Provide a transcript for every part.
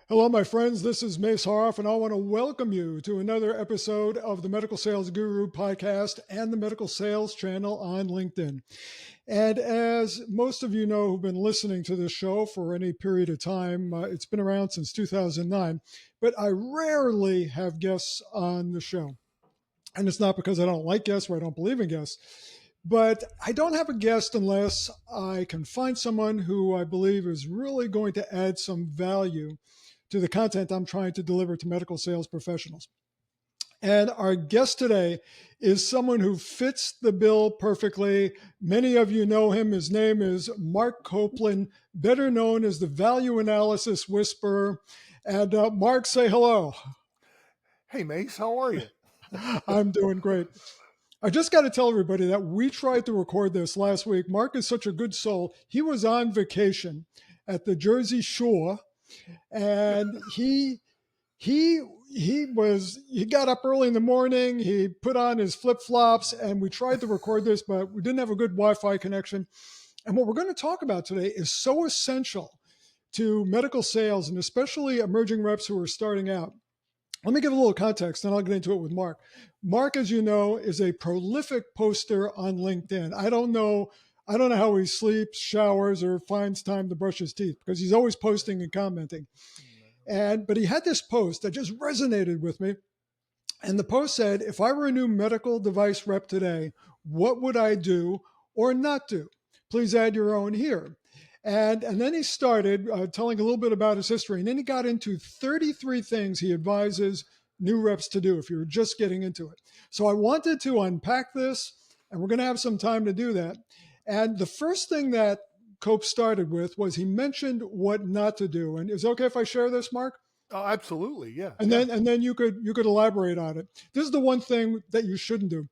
Hello, my friends. This is Mace Horoff, and I want to welcome you to another episode of the Medical Sales Guru podcast and the Medical Sales channel on LinkedIn. And as most of you know who've been listening to this show for any period of time, it's been around since 2009, but I rarely have guests on the show. And it's not because I don't like guests or I don't believe in guests, but I don't have a guest unless I can find someone who I believe is really going to add some value to the content I'm trying to deliver to medical sales professionals. And our guest today is someone who fits the bill perfectly. Many of you know him. His name is Mark Copeland, better known as the Value Analysis Whisperer. And Mark, say hello. Hey, Mace, how are you? I'm doing great. I just got to tell everybody that we tried to record this last week. Mark is such a good soul. He was on vacation at the Jersey Shore, and he got up early in the morning. He put on his flip flops, and we tried to record this, but we didn't have a good Wi-Fi connection. And what we're going to talk about today is so essential to medical sales, and especially emerging reps who are starting out. Let me give a little context, and I'll get into it with Mark. Mark, as you know, is a prolific poster on LinkedIn. I don't know how he sleeps, showers, or finds time to brush his teeth because he's always posting and commenting. But he had this post that just resonated with me. And the post said, if I were a new medical device rep today, what would I do or not do? Please add your own here. And then he started telling a little bit about his history. And then he got into 33 things he advises new reps to do if you're just getting into it. So I wanted to unpack this, and we're going to have some time to do that. And the first thing that Cope started with was he mentioned what not to do. And is it okay if I share this, Mark? Oh, absolutely, yeah. And then you could elaborate on it. This is the one thing that you shouldn't do.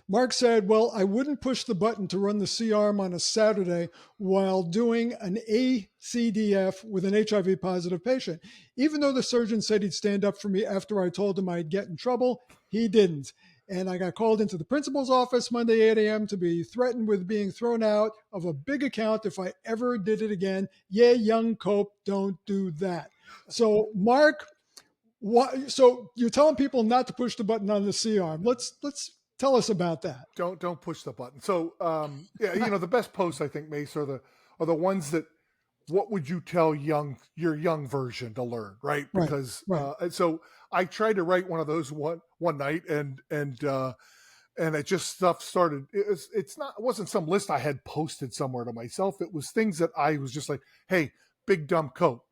Mark said, well, I wouldn't push the button to run the C-arm on a Saturday while doing an ACDF with an HIV positive patient. Even though the surgeon said he'd stand up for me after I told him I'd get in trouble, he didn't. And I got called into the principal's office Monday, 8 a.m. to be threatened with being thrown out of a big account if I ever did it again. Yeah, young Cope, don't do that. So, Mark, so you're telling people not to push the button on the C-arm. Let's tell us about that. Don't push the button. So, the best posts I think, Mace, are the ones that. What would you tell your young version to learn, right? Because right. So I tried to write one of those one night, and it just stuff started. It wasn't some list I had posted somewhere to myself. It was things that I was just like, hey, big dumb Cope,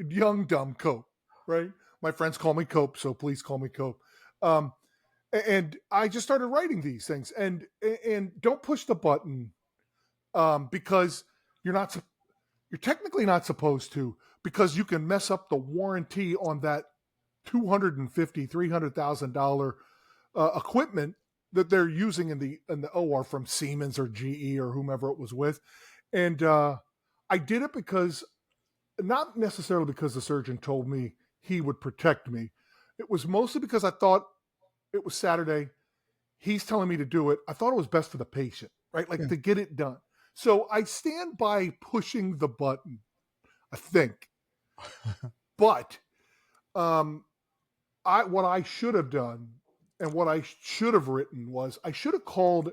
young dumb Cope, right? My friends call me Cope, so please call me Cope. And I just started writing these things, and don't push the button because you're technically not supposed to, because you can mess up the warranty on that $250,000, $300,000 equipment that they're using in the OR from Siemens or GE or whomever it was with. And I did it because, not necessarily because the surgeon told me he would protect me. It was mostly because I thought it was Saturday. He's telling me to do it. I thought it was best for the patient, right? To get it done. So I stand by pushing the button, I think. But what I should have done and what I should have written was I should have called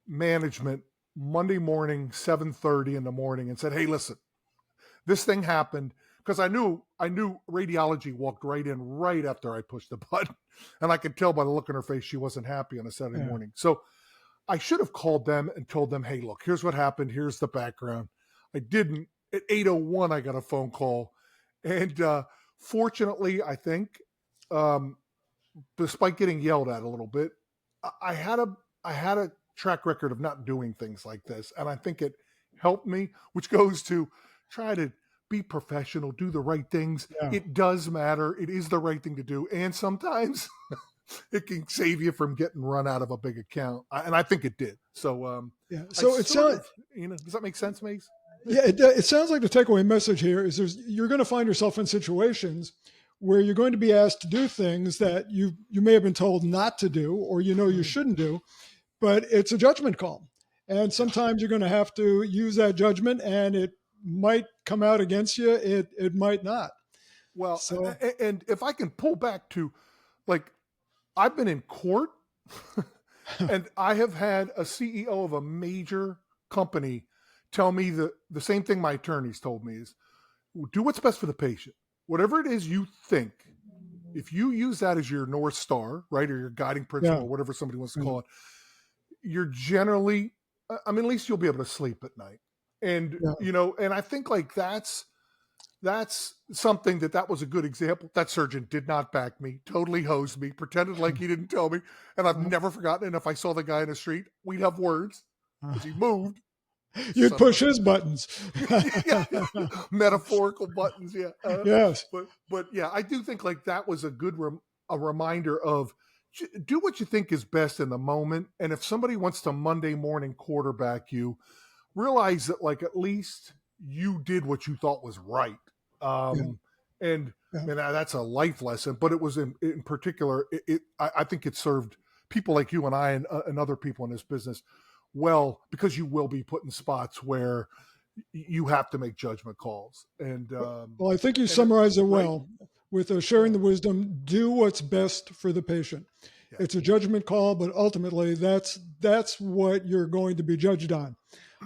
management Monday morning, 7:30 in the morning, and said, hey, listen, this thing happened. Because I knew radiology walked right in right after I pushed the button. And I could tell by the look on her face she wasn't happy on a Saturday morning. So I should have called them and told them, hey, look, here's what happened. Here's the background. I didn't. At 8:01, I got a phone call. And fortunately, I think, despite getting yelled at a little bit, I had a track record of not doing things like this. And I think it helped me, which goes to try to be professional, do the right things. Yeah. It does matter. It is the right thing to do. And sometimes it can save you from getting run out of a big account. And I think it did. So, So it sounds, does that make sense, Mace? Yeah, it sounds like the takeaway message here is you're going to find yourself in situations where you're going to be asked to do things that you may have been told not to do, or you shouldn't do, but it's a judgment call. And sometimes you're going to have to use that judgment, and it might come out against you, it might not. Well, So and if I can pull back to, like, I've been in court and I have had a CEO of a major company tell me the same thing my attorneys told me is, do what's best for the patient. Whatever it is you think, if you use that as your North Star, right, or your guiding principle, yeah, or whatever somebody wants to yeah, call it, you're generally, I mean, at least you'll be able to sleep at night. And, yeah. and I think like that's something that was a good example. That surgeon did not back me, totally hosed me, pretended like he didn't tell me. And I've Uh, never forgotten. And if I saw the guy in the street, we'd have words uh, because he moved. you'd Son of push a his buttons. yeah, metaphorical buttons. Yeah. Yes. But yeah, I do think like that was a good, a reminder of do what you think is best in the moment. And if somebody wants to Monday morning quarterback you, realize that like at least you did what you thought was right. Yeah. Um, and Yeah. man, that's a life lesson. But it was in particular, I think it served people like you and I and other people in this business well, because you will be put in spots where you have to make judgment calls. Well, I think you And it, summarized it right, well with sharing yeah, the wisdom. Do what's best for the patient. yeah, It's a judgment call, but ultimately, that's what you're going to be judged on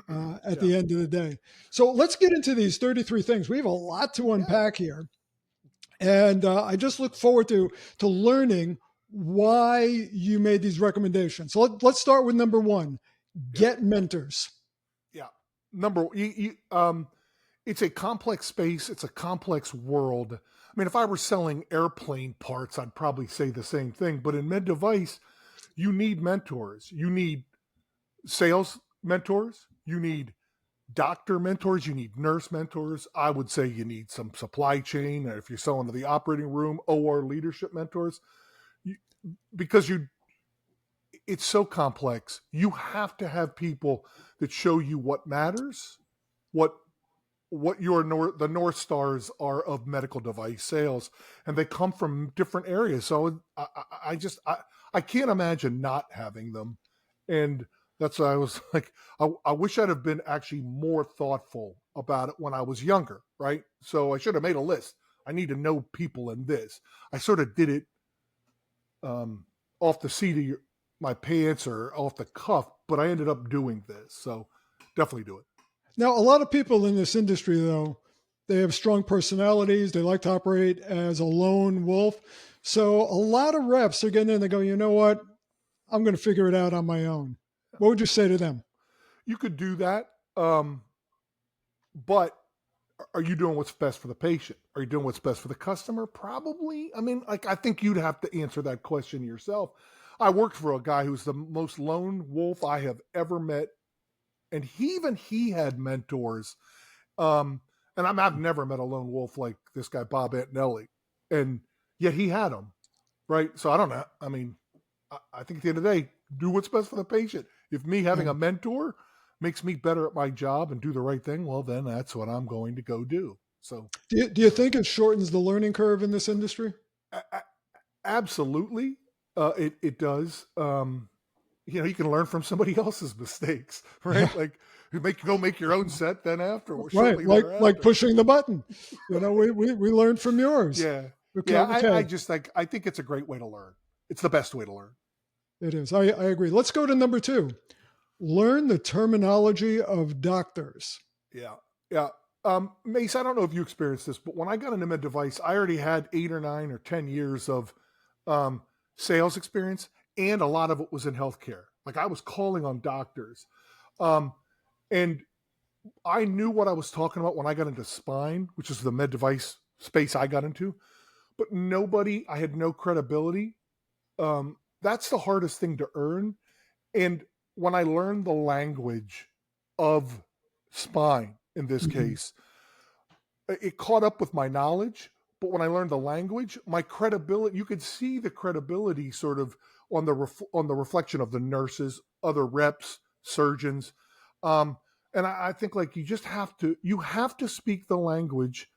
at yeah, the end of the day. So let's get into these 33 things. We have a lot to yeah, unpack here, and I just look forward to learning why you made these recommendations. So let's start with number one: yeah, get mentors. yeah. Number it's a complex space. It's a complex world. I mean, if I were selling airplane parts, I'd probably say the same thing. But in med device, you need mentors. You need sales mentors. You need doctor mentors. You need nurse mentors. I would say you need some supply chain. Or if you're selling to the operating room, OR leadership mentors. You, because it's so complex. You have to have people that show you what matters, what the North Stars are of medical device sales, and they come from different areas. So I can't imagine not having them, and that's why I was like, I wish I'd have been actually more thoughtful about it when I was younger, right? So I should have made a list. I need to know people in this. I sort of did it off the seat of my pants or off the cuff, but I ended up doing this. So definitely do it. Now, a lot of people in this industry, though, they have strong personalities. They like to operate as a lone wolf. So a lot of reps are getting in. They go, you know what? I'm going to figure it out on my own. What would you say to them? You could do that. But are you doing what's best for the patient? Are you doing what's best for the customer? Probably. I mean, like, I think you'd have to answer that question yourself. I worked for a guy who's the most lone wolf I have ever met. And he had mentors. And I've never met a lone wolf like this guy, Bob Antonelli. And yet he had them, right? So I don't know. I mean, I think at the end of the day, do what's best for the patient. If me having Yeah. a mentor makes me better at my job and do the right thing, well, then that's what I'm going to go do. So, Do you think it shortens the learning curve in this industry? absolutely, it does. You can learn from somebody else's mistakes, Yeah. right? Like go make your own set then after, or Right. shortly Like thereafter. pushing the button. We learned from yours. Yeah, Okay. yeah. I Okay. just like I think it's a great way to learn. It's the best way to learn. It is. I agree. Let's go to number two. Learn the terminology of doctors. Yeah, yeah. Mace, I don't know if you experienced this, but when I got into med device, I already had 8 or 9 or 10 years of um, sales experience, and a lot of it was in healthcare. Like I was calling on doctors, um, and I knew what I was talking about when I got into spine, which is the med device space I got into. But I had no credibility. That's the hardest thing to earn. And when I learned the language of spine in this Mhm. case, it caught up with my knowledge. But when I learned the language, my credibility, you could see the credibility sort of on the reflection of the nurses, other reps, surgeons. Um, and I think like you have to speak the language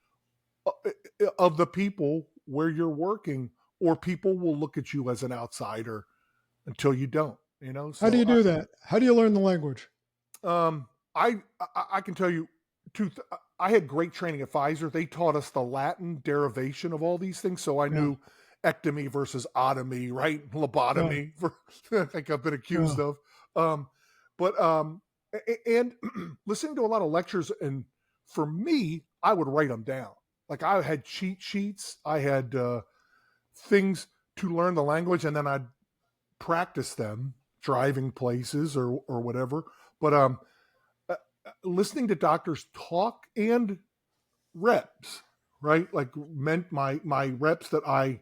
of the people where you're working, or people will look at you as an outsider until you don't, How do So you do that? How do you learn the language? I can tell you two. I had great training at Pfizer. They taught us the Latin derivation of all these things. So I Yeah. knew ectomy versus otomy, right? Yeah. Lobotomy, like I've been accused Yeah. of. Um, and listening to a lot of lectures, and for me, I would write them down. Like I had cheat sheets, I had things to learn the language, and then I'd practice them driving places or whatever. But listening to doctors talk and reps, right? Like meant my reps that I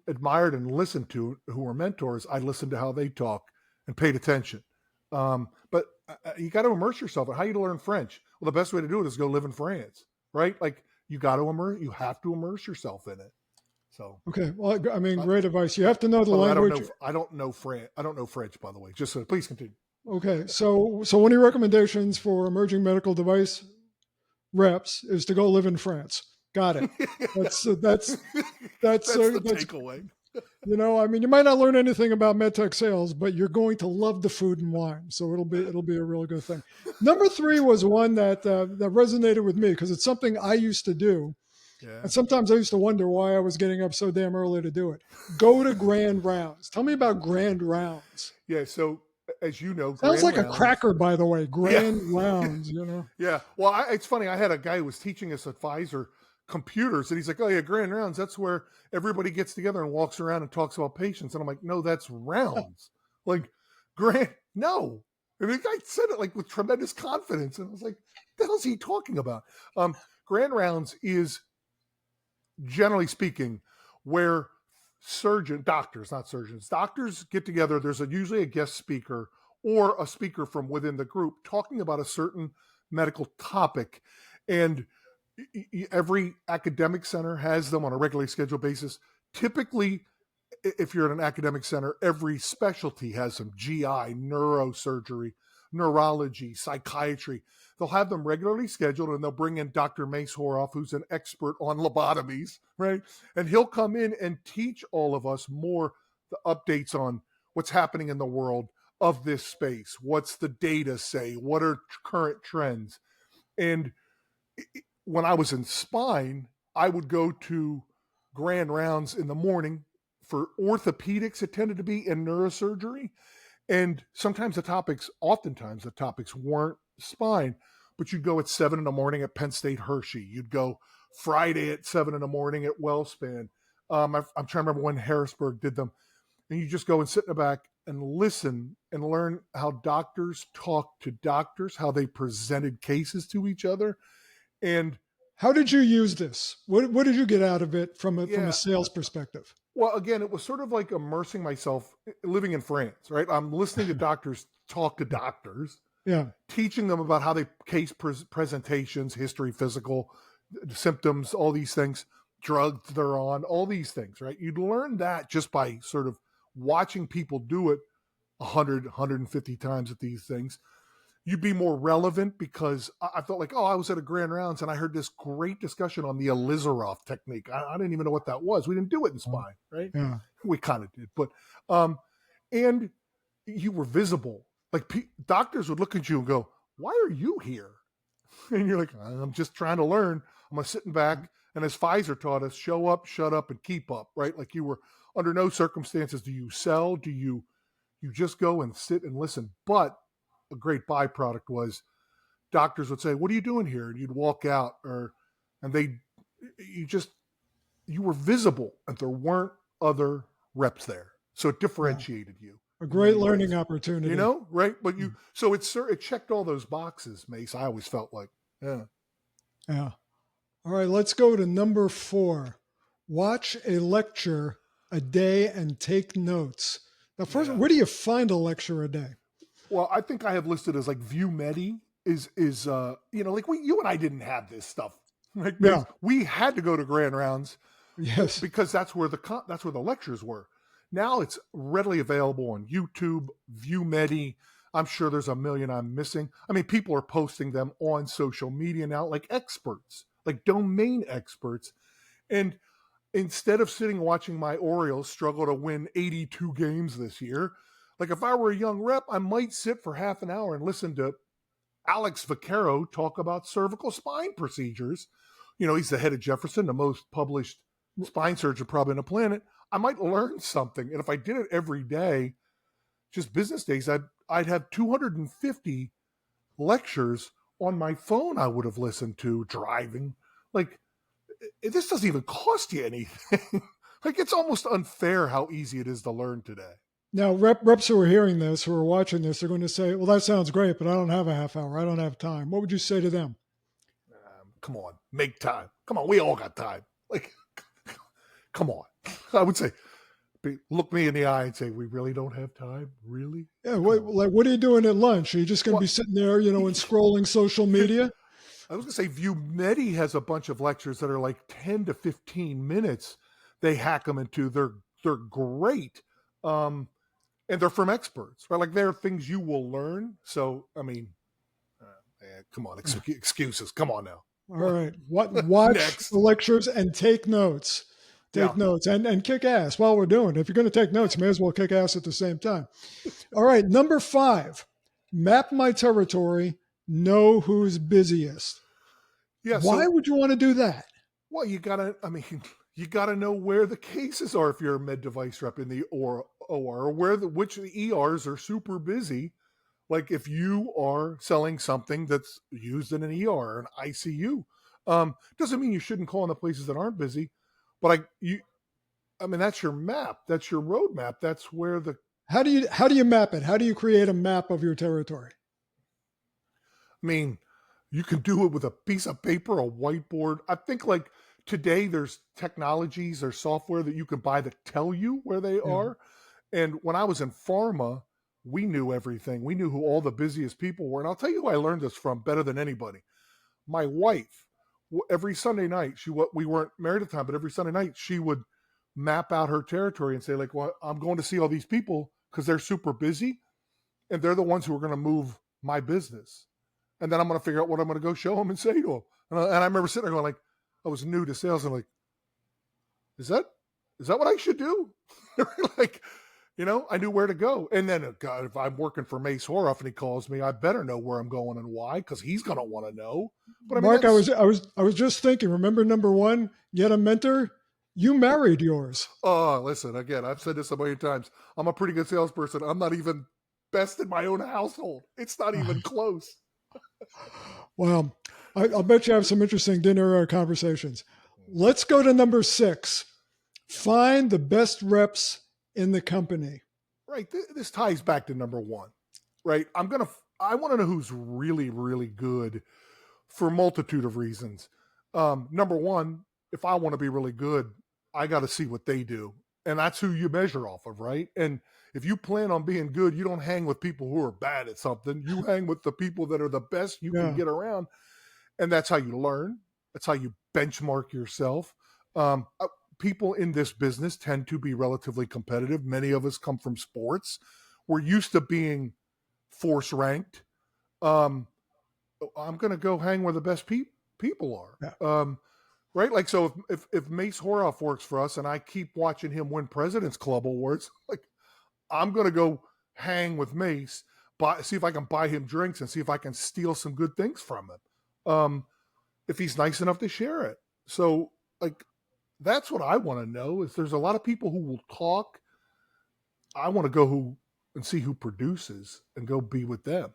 admired and listened to, who were mentors, I listened to how they talk and paid attention. But you got to immerse yourself. And how you to learn French? Well, the best way to do it is go live in France, right? Like you got to immerse. You have to immerse yourself in it. So, Okay. Well, I mean, uh, great advice. You have to know the by the way, language. I don't know French. I don't know French, by the way. Just so, please continue. Okay. So one of your recommendations for emerging medical device reps is to go live in France. Got it. That's that's That's the that's takeaway. I mean, you might not learn anything about medtech sales, but you're going to love the food and wine, so it'll be a really good thing. Number three was one that resonated with me because it's something I used to do, Yeah. and sometimes I used to wonder why I was getting up so damn early to do it. Go to grand rounds. Tell me about grand rounds. Yeah. So as you know, Sounds grand like a rounds. cracker, by the way. Yeah. Grand rounds. Yeah. Well, it's funny. I had a guy who was teaching us at Pfizer computers, and he's like, "Oh yeah, grand rounds. That's where everybody gets together and walks around and talks about patients." And I'm like, "No, that's rounds. Like grand. No." And the guy said it like with tremendous confidence, and I was like, "The hell's he talking about?" Grand rounds is, generally speaking, where doctors, not surgeons, doctors get together. There's usually a guest speaker or a speaker from within the group talking about a certain medical topic. And every academic center has them on a regularly scheduled basis. Typically, if you're at an academic center, every specialty has some: GI, neurosurgery, neurology, psychiatry. They'll have them regularly scheduled, and they'll bring in Dr. Mace Horoff, who's an expert on lobotomies, right? And he'll come in and teach all of us more the updates on what's happening in the world of this space. What's the data say? What are current trends? And when I was in spine, I would go to grand rounds in the morning for orthopedics. It tended to be in neurosurgery. And oftentimes the topics weren't spine, but you'd go at 7 in the morning at Penn State Hershey. You'd go Friday at 7 in the morning at WellSpan. I'm trying to remember when Harrisburg did them. And you just go and sit in the back and listen and learn how doctors talk to doctors, how they presented cases to each other. And How did you use this? What did you get out of it from a yeah, sales perspective? well, again, it was sort of like immersing myself living in France, right? I'm listening to doctors talk to doctors, Yeah. teaching them about how they presentations, history, physical symptoms, all these things, drugs they're on, all these things, right? You'd learn that just by sort of watching people do it 100, 150 times at these things. You'd be more relevant because I felt like, oh, I was at a grand rounds and I heard this great discussion on the Elizaroff technique. I didn't even know what that was. We didn't do it in spine, right? Yeah. We kind of did, but and you were visible. Like doctors would look at you and go, "Why are you here?" And you're like, "I'm just trying to learn. I'm sitting back." And as Pfizer taught us, show up, shut up, and keep up, right? Like you were under no circumstances do you sell, do you just go and sit and listen. But a great byproduct was doctors would say, "What are you doing here?" And you'd walk out, and you were visible, and there weren't other reps there, so it differentiated you. A In great many learning ways. opportunity. Right? But so it checked all those boxes, Mace. I always felt like, yeah. Yeah. All right, let's go to number 4. Watch a lecture a day and take notes. Now, first, Yeah. where do you find a lecture a day? Well, I think I have listed as like View Medi is like you and I didn't have this stuff. Right? Yeah. We had to go to grand rounds. Yes. Because that's where the lectures were. Now it's readily available on YouTube, View Medi. I'm sure there's a million I'm missing. I mean, people are posting them on social media now, like experts, like domain experts. And instead of sitting watching my Orioles struggle to win 82 games this year, like if I were a young rep, I might sit for half an hour and listen to Alex Vaquero talk about cervical spine procedures. He's the head of Jefferson, the most published spine surgeon probably on the planet. I might learn something. And if I did it every day, just business days, I'd have 250 lectures on my phone I would have listened to driving. Like, this doesn't even cost you anything. Like, it's almost unfair how easy it is to learn today. Now, reps who are hearing this, who are watching this, are going to say, well, that sounds great, but I don't have a half hour. I don't have time. What would you say to them? Come on, make time. Come on, we all got time. Like, come on. I would say, look me in the eye and say, we really don't have time? Really? Yeah, what are you doing at lunch? Are you just going to be sitting there, and scrolling social media? I was going to say, ViewMedi has a bunch of lectures that are like 10 to 15 minutes. They hack them into. They're great. And they're from experts, right? Like, they're things you will learn. So, I mean, come on, excuses. Come on now. All right. Watch the lectures and take notes. Take notes and kick ass while we're doing it. If you're going to take notes, you may as well kick ass at the same time. All right. Number 5, map my territory, know who's busiest. Yeah. Why would you want to do that? Well, you got to know where the cases are if you're a med device rep in the OR, or which ERs are super busy. Like, if you are selling something that's used in an ER or an ICU, doesn't mean you shouldn't call in the places that aren't busy. But that's your map. That's your roadmap. That's where How do you map it? How do you create a map of your territory? I mean, you can do it with a piece of paper, a whiteboard. I think, like, today there's technologies or software that you can buy that tell you where they are. And when I was in pharma, we knew everything. We knew who all the busiest people were. And I'll tell you who I learned this from better than anybody. My wife, every Sunday night, we weren't married at the time, but every Sunday night she would map out her territory and say, like, well, I'm going to see all these people because they're super busy and they're the ones who are going to move my business. And then I'm going to figure out what I'm going to go show them and say to them. And I remember sitting there going, like, I was new to sales. And I'm like, is that what I should do? Like, I knew where to go. And then, God, if I'm working for Mace Horoff and he calls me, I better know where I'm going and why, because he's going to want to know. But Mark, I was just thinking. Remember, number 1, you had a mentor. You married yours. Oh, listen, again, I've said this a million times. I'm a pretty good salesperson. I'm not even best in my own household. It's not even close. Well, I'll bet you have some interesting dinner conversations. Let's go to number 6. Find the best reps in the company. Right. This ties back to number 1, right? I want to know who's really, really good for a multitude of reasons. Number 1, if I want to be really good, I got to see what they do. And that's who you measure off of, right? And if you plan on being good, you don't hang with people who are bad at something. You hang with the people that are the best you can get around. And that's how you learn. That's how you benchmark yourself. People in this business tend to be relatively competitive. Many of us come from sports. We're used to being force ranked. I'm going to go hang where the best people are. Yeah. Right? Like, so if Mace Horoff works for us and I keep watching him win President's Club awards, like, I'm going to go hang with Mace, see if I can buy him drinks and see if I can steal some good things from him. If he's nice enough to share it. So, like, that's what I want to know. If there's a lot of people who will talk, I want to go and see who produces and go be with them.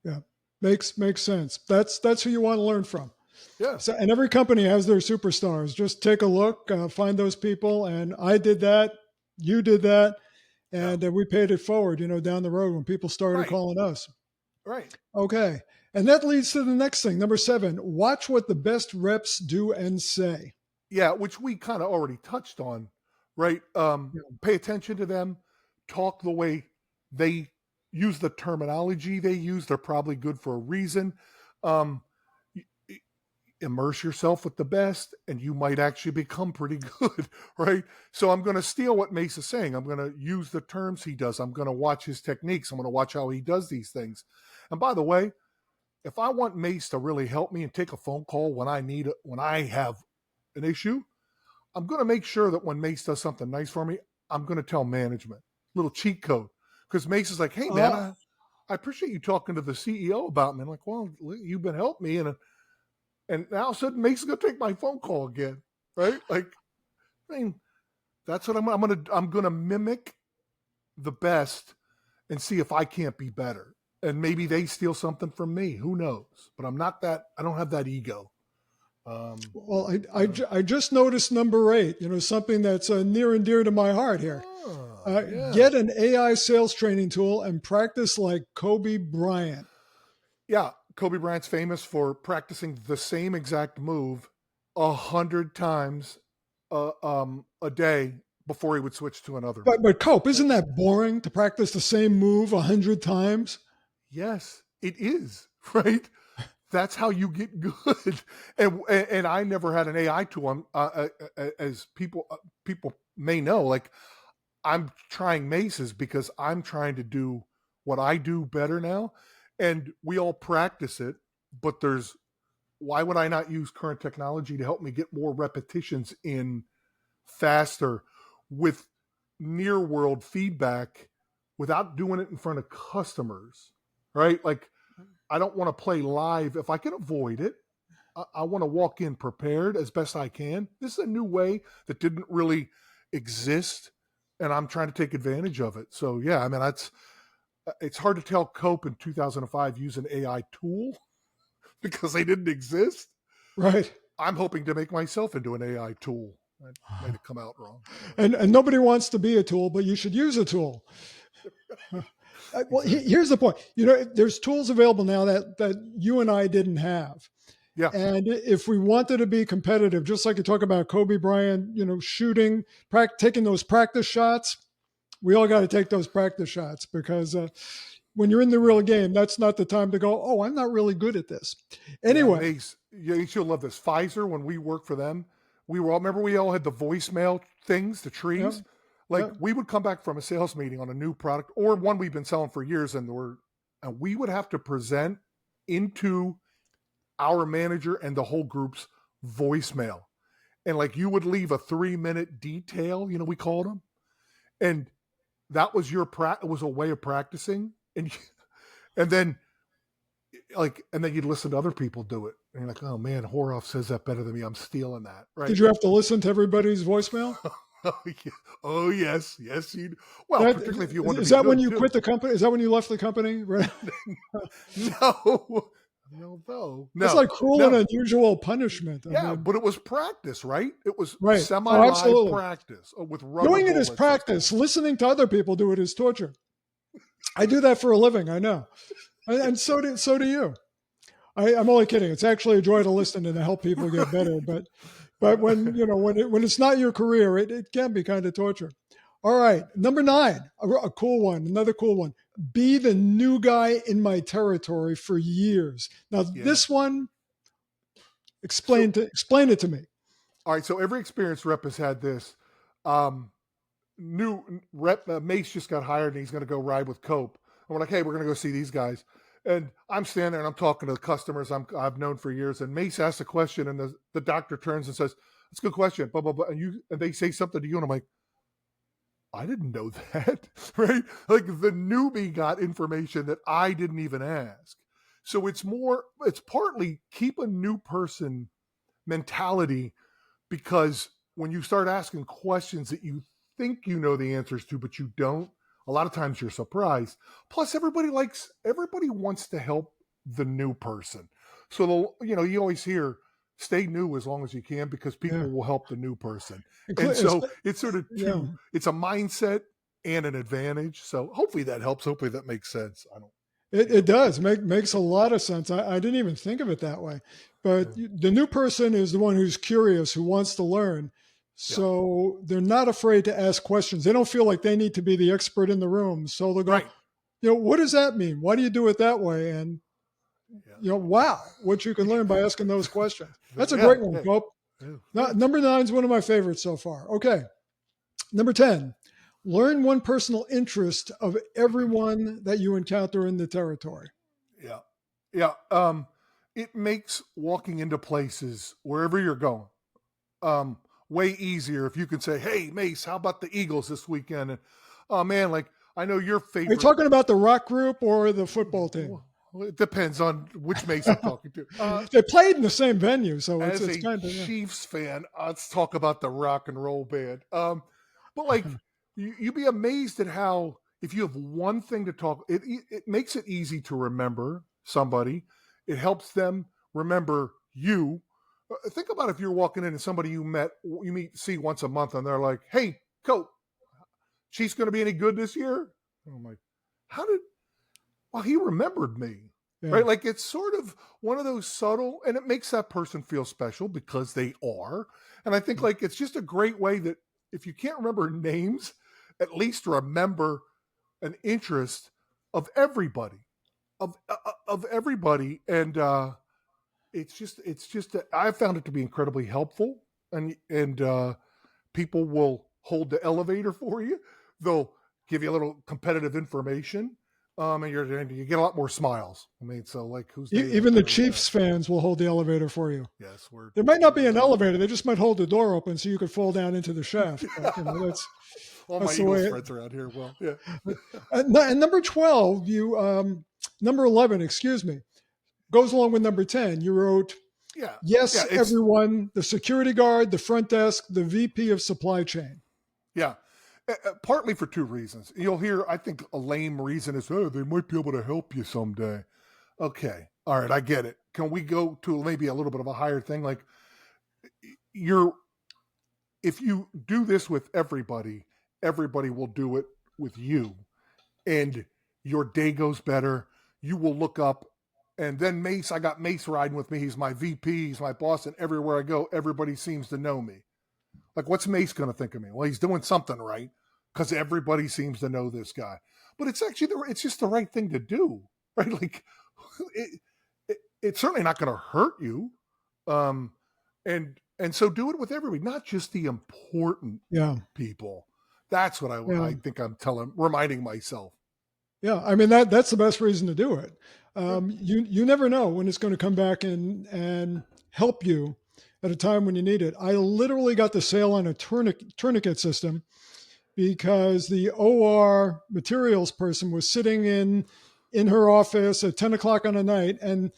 Yeah. Makes sense. That's who you want to learn from. Yeah. So, and every company has their superstars. Just take a look, find those people. And I did that. You did that. And we paid it forward, down the road when people started calling us. Right. Okay. And that leads to the next thing. Number 7, watch what the best reps do and say. Yeah, which we kind of already touched on, right? Pay attention to them, talk the way they use the terminology they use. They're probably good for a reason. Immerse yourself with the best, and you might actually become pretty good, right? So I'm going to steal what Mace is saying. I'm going to use the terms he does. I'm going to watch his techniques. I'm going to watch how he does these things. And by the way, if I want Mace to really help me and take a phone call when I have an issue, I'm going to make sure that when Mace does something nice for me, I'm going to tell management. Little cheat code. Because Mace is like, hey, man, I appreciate you talking to the CEO about me. I'm like, well, you've been helping me. And now all of a sudden Mason's going to take my phone call again. Right. Like, I mean, that's what I'm going to mimic the best and see if I can't be better. And maybe they steal something from me. Who knows? But I don't have that ego. Well, I just noticed number 8, something that's near and dear to my heart here. Yeah. Get an AI sales training tool and practice like Kobe Bryant. Yeah. Kobe Bryant's famous for practicing the same exact move 100 times a day before he would switch to another move. But Cope, isn't that boring to practice the same move 100 times? Yes, it is, right? That's how you get good. And I never had an AI tool. As people may know, like I'm trying Maces because I'm trying to do what I do better now. And we all practice it, but why would I not use current technology to help me get more repetitions in faster with near world feedback without doing it in front of customers, right? Like, I don't want to play live. If I can avoid it, I want to walk in prepared as best I can. This is a new way that didn't really exist, and I'm trying to take advantage of it. So yeah, I mean, it's hard to tell Cope in 2005 use an AI tool because they didn't exist. Right. I'm hoping to make myself into an AI tool. That might have come out wrong. And nobody wants to be a tool, but you should use a tool. Well, here's the point. There's tools available now that you and I didn't have. Yeah. And if we wanted to be competitive, just like you talk about Kobe Bryant, shooting, taking those practice shots, we all got to take those practice shots because when you're in the real game, that's not the time to go, oh, I'm not really good at this. Anyway. Yeah, you'll love this. Pfizer, when we worked for them, we all had the voicemail things, the trees. Yeah. We would come back from a sales meeting on a new product or one we've been selling for years, and we would have to present into our manager and the whole group's voicemail. And you would leave a 3-minute detail, we called them. And that was it was a way of practicing. And then you'd listen to other people do it. And you're like, oh man, Horoff says that better than me. I'm stealing that. Right. Did you have to listen to everybody's voicemail? Oh yes. Yes, you. Well, particularly if you want to. Is that when you quit the company? Is that when you left the company? Right? No. It's like cruel and unusual punishment. But it was practice, right? It was right. semi-live practice with rubber doing it is practice. Listening to other people do it is torture. I do that for a living. I know, and so do you. I'm only kidding. It's actually a joy to listen and to help people get better. But when when it's not your career, it can be kind of torture. All right, number 9, a cool one, another cool one. Be the new guy in my territory for years. Now, This one, explain it to me. All right, so every experienced rep has had this. New rep Mace just got hired, and he's going to go ride with Cope. And we're like, hey, we're going to go see these guys. And I'm standing there, and I'm talking to the customers I've known for years. And Mace asks a question, and the doctor turns and says, "That's a good question." Blah blah blah. And they say something to you, and I'm like, I didn't know that, right? Like the newbie got information that I didn't even ask. So it's partly keep a new person mentality, because when you start asking questions that you think you know the answers to, but you don't, a lot of times you're surprised. Plus everybody wants to help the new person. So, you always hear, stay new as long as you can because people will help the new person. And so it's sort of it's a mindset and an advantage. So hopefully that helps. Hopefully that makes sense. It does. Makes a lot of sense. I didn't even think of it that way. But the new person is the one who's curious, who wants to learn. So they're not afraid to ask questions. They don't feel like they need to be the expert in the room. So they'll go, what does that mean? Why do you do it that way? And wow, what you can learn by asking those questions. That's a great one, Cope. Number 9 is one of my favorites so far. Okay. Number 10, learn one personal interest of everyone that you encounter in the territory. Yeah. It makes walking into places wherever you're going way easier if you can say, hey, Mace, how about the Eagles this weekend? And oh man, I know your Are you favorite. talking about the rock group or the football team? Well, it depends on which Mace I'm talking to. They played in the same venue, so As it's a kind of, yeah. Chiefs fan, let's talk about the rock and roll band. But like, you'd be amazed at how if you have one thing to talk, it makes it easy to remember somebody. It helps them remember you. Think about if you're walking in and somebody see once a month, and they're like, "Hey, Cope, Chiefs going to be any good this year?" And I'm like, "How did?" Well, he remembered me. Yeah. Right? Like it's sort of one of those subtle, and it makes that person feel special because they are. And I think like it's just a great way that if you can't remember names, at least remember an interest of everybody, of everybody. And I found it to be incredibly helpful, and people will hold the elevator for you. They'll give you a little competitive information. And you get a lot more smiles. I mean, so like, who's Even the Chiefs fans will hold the elevator for you. Yes, There might not be an elevator; they just might hold the door open so you could fall down into the shaft. But, that's all that's my the way Eagles it, friends around here. Well, yeah, and number 12, number 11, excuse me, goes along with number 10. You wrote, yeah, yes, yeah. everyone, the security guard, the front desk, the VP of supply chain. Yeah. Partly for two reasons. You'll hear, I think, a lame reason is, oh, they might be able to help you someday. Okay. All right. I get it. Can we go to maybe a little bit of a higher thing? Like, if you do this with everybody, everybody will do it with you. And your day goes better. You will look up. And then Mace, I got Mace riding with me. He's my VP. He's my boss. And everywhere I go, everybody seems to know me. Like, what's Mace going to think of me? Well, he's doing something right because everybody seems to know this guy. But it's actually, it's just the right thing to do, right? Like, it's certainly not going to hurt you. And so do it with everybody, not just the important people. That's what I think I'm reminding myself. Yeah, I mean that's the best reason to do it. You never know when it's going to come back and help you at a time when you need it. I literally got the sale on a tourniquet system because the OR materials person was sitting in her office at 10 o'clock on a night, and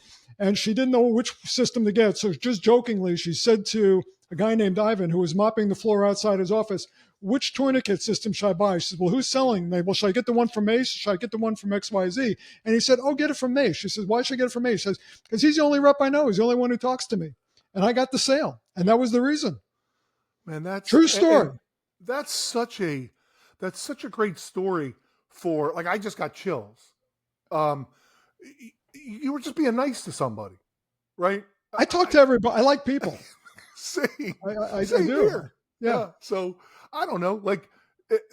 she didn't know which system to get. So just jokingly, she said to a guy named Ivan who was mopping the floor outside his office, which tourniquet system should I buy? She said, well, who's selling? Well, should I get the one from Mace? Should I get the one from XYZ? And he said, oh, get it from Mace. She says, why should I get it from Mace? She says, because he's the only rep I know. He's the only one who talks to me. And I got the sale. And that was the reason. Man, that's true story. And that's such a great story for, like, I just got chills. You were just being nice to somebody, right? I talk to everybody. I like people. Same. I do. Here. Yeah. So I don't know, like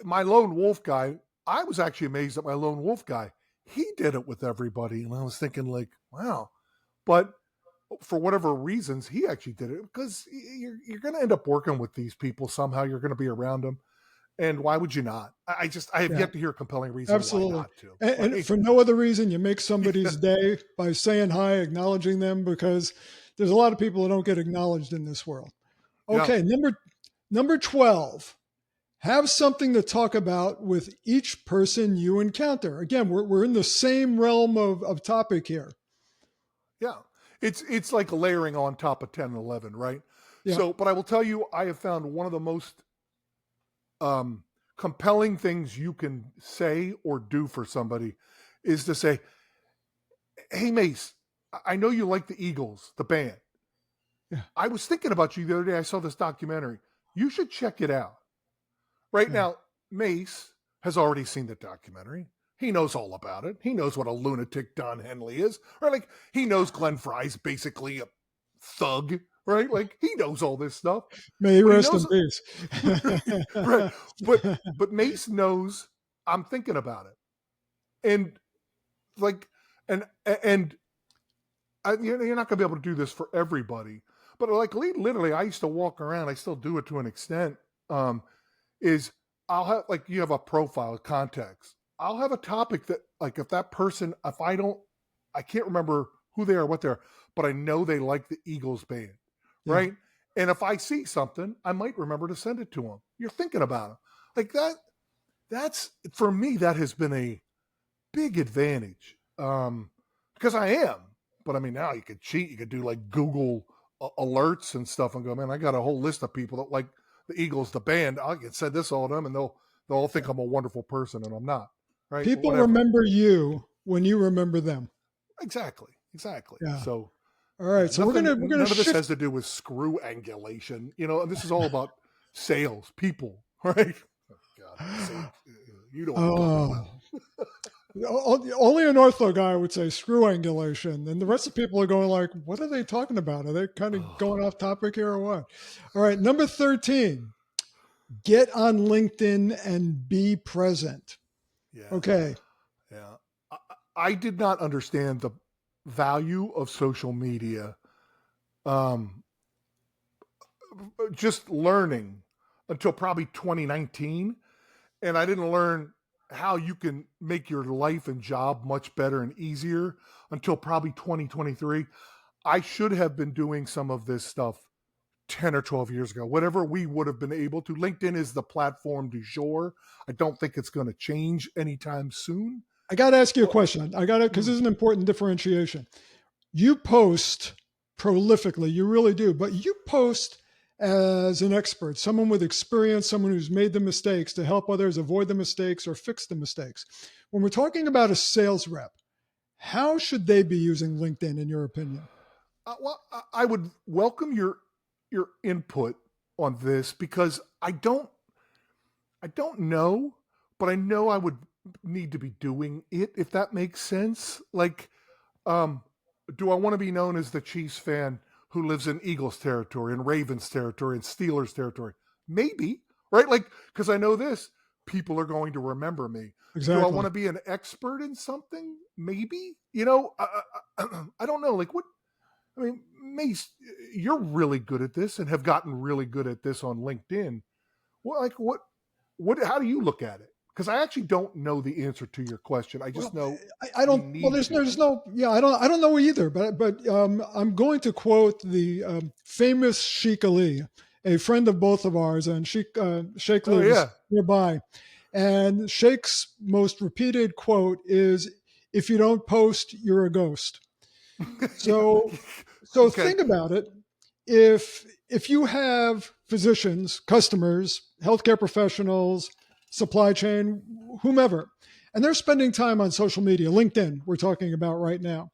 my lone wolf guy, I was actually amazed at my lone wolf guy. He did it with everybody. And I was thinking like, wow. But for whatever reasons, he actually did it because you're going to end up working with these people somehow. You're going to be around them. And why would you not? I have yet to hear a compelling reason why not to. And for no other reason, you make somebody's day by saying hi, acknowledging them, because there's a lot of people that don't get acknowledged in this world. Okay, yeah. Number 12, have something to talk about with each person you encounter. Again, we're in the same realm of topic here. Yeah, it's like layering on top of 10 and 11, right? Yeah. So, but I will tell you, I have found one of the most compelling things you can say or do for somebody is to say, hey, Mace, I know you like the Eagles, the band. Yeah. I was thinking about you the other day. I saw this documentary. You should check it out. Right now, Mace has already seen the documentary. He knows all about it. He knows what a lunatic Don Henley is. Right? Like, he knows Glenn Fry's basically a thug. Right? Like, he knows all this stuff. May he rest in peace. Right. But Mace knows I'm thinking about it. And like, and you're not going to be able to do this for everybody. But like, literally, I used to walk around. I still do it to an extent. Is I'll have, like, you have a profile, context. I'll have a topic that, like, if that person, I can't remember who they are, what they're, but I know they like the Eagles band. Right. And if I see something, I might remember to send it to them. You're thinking about them like that. that's for me, that has been a big advantage. Because I am, but I mean, now you could cheat. You could do like Google alerts and stuff and go, man, I got a whole list of people that like the Eagles, the band. I can send this all to them and they'll all think I'm a wonderful person and I'm not, right? People Whatever. remember you when you remember them. Exactly. Yeah. So All right. So we're gonna none of this shift. has to do with screw angulation, and this is all about sales, people, right? Oh, God, you know what I'm talking Oh, about. only an ortho guy would say screw angulation, and the rest of people are going like, "What are they talking about? Are they kind of Oh, going off topic here or what?" All right, number 13: get on LinkedIn and be present. yeah, Okay, yeah. I, I did not understand the value of social media. Um, just learning until probably 2019, and I didn't learn how you can make your life and job much better and easier until probably 2023. I should have been doing some of this stuff 10 or 12 years ago, whatever we would have been able to. LinkedIn is the platform du jour. I don't think it's going to change anytime soon. I got to ask you a Well, question. I got to because hmm, this is an important differentiation. You post prolifically, you really do, but you post as an expert, someone with experience, someone who's made the mistakes to help others avoid the mistakes or fix the mistakes. When we're talking about a sales rep, how should they be using LinkedIn in your opinion? I would welcome your input on this because I don't know, but I know I would need to be doing it if that makes sense. Like, um, do I want to be known as the Chiefs fan who lives in Eagles territory and Ravens territory and Steelers territory? Maybe, right? Like, because I know this, people are going to remember me. Do I want Exactly. to be an expert in something? Maybe. I don't know. Like, what? I mean, Mace, you're really good at this and have gotten really good at this on LinkedIn. Well, like, what? How do you look at it? Because I actually don't know the answer to your question. I just Well, know I we don't. Well, need there's to. no. Yeah, I don't know either. But I'm going to quote the famous Sheikh Ali, a friend of both of ours, and Sheikh Oh lives yeah. nearby. And Sheikh's most repeated quote is, "If you don't post, you're a ghost." So, so Okay. think about it. If you have physicians, customers, healthcare professionals, supply chain, whomever, and they're spending time on social media, LinkedIn, we're talking about right now,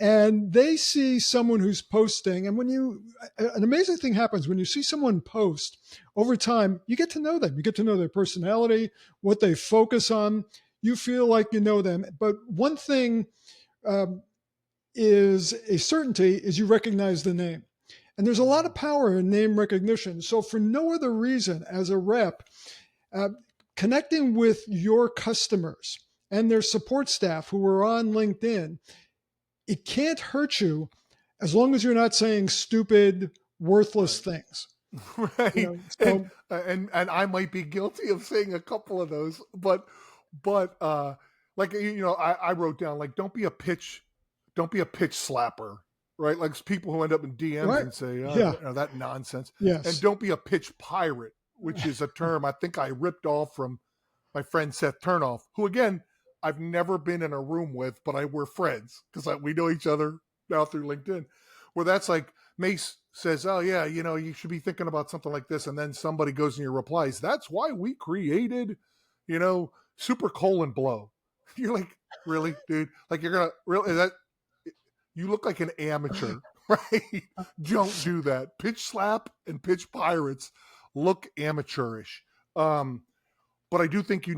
and they see someone who's posting, and an amazing thing happens when you see someone post over time, you get to know them, you get to know their personality, what they focus on, you feel like you know them. But one thing um, is a certainty is you recognize the name. And there's a lot of power in name recognition. So, for no other reason, as a rep, uh, connecting with your customers and their support staff who are on LinkedIn, it can't hurt you as long as you're not saying stupid, worthless Right. things. You Right. know, And so and I might be guilty of saying a couple of those, but like I wrote down like don't be a pitch slapper, right? Like people who end up in DMs right, and say, yeah, that nonsense. And yes, don't be a pitch pirate, which is a term I think I ripped off from my friend Seth Turnoff, who again I've never been in a room with, but we're friends because we know each other now through LinkedIn. Where that's like Mace says, "Oh yeah, you should be thinking about something like this," and then somebody goes in your replies, "That's why we created, super colon blow." You're like, really, dude? Like you're gonna really that? You look like an amateur, right? Don't do that. Pitch slap and pitch pirates look amateurish. Um, but I do think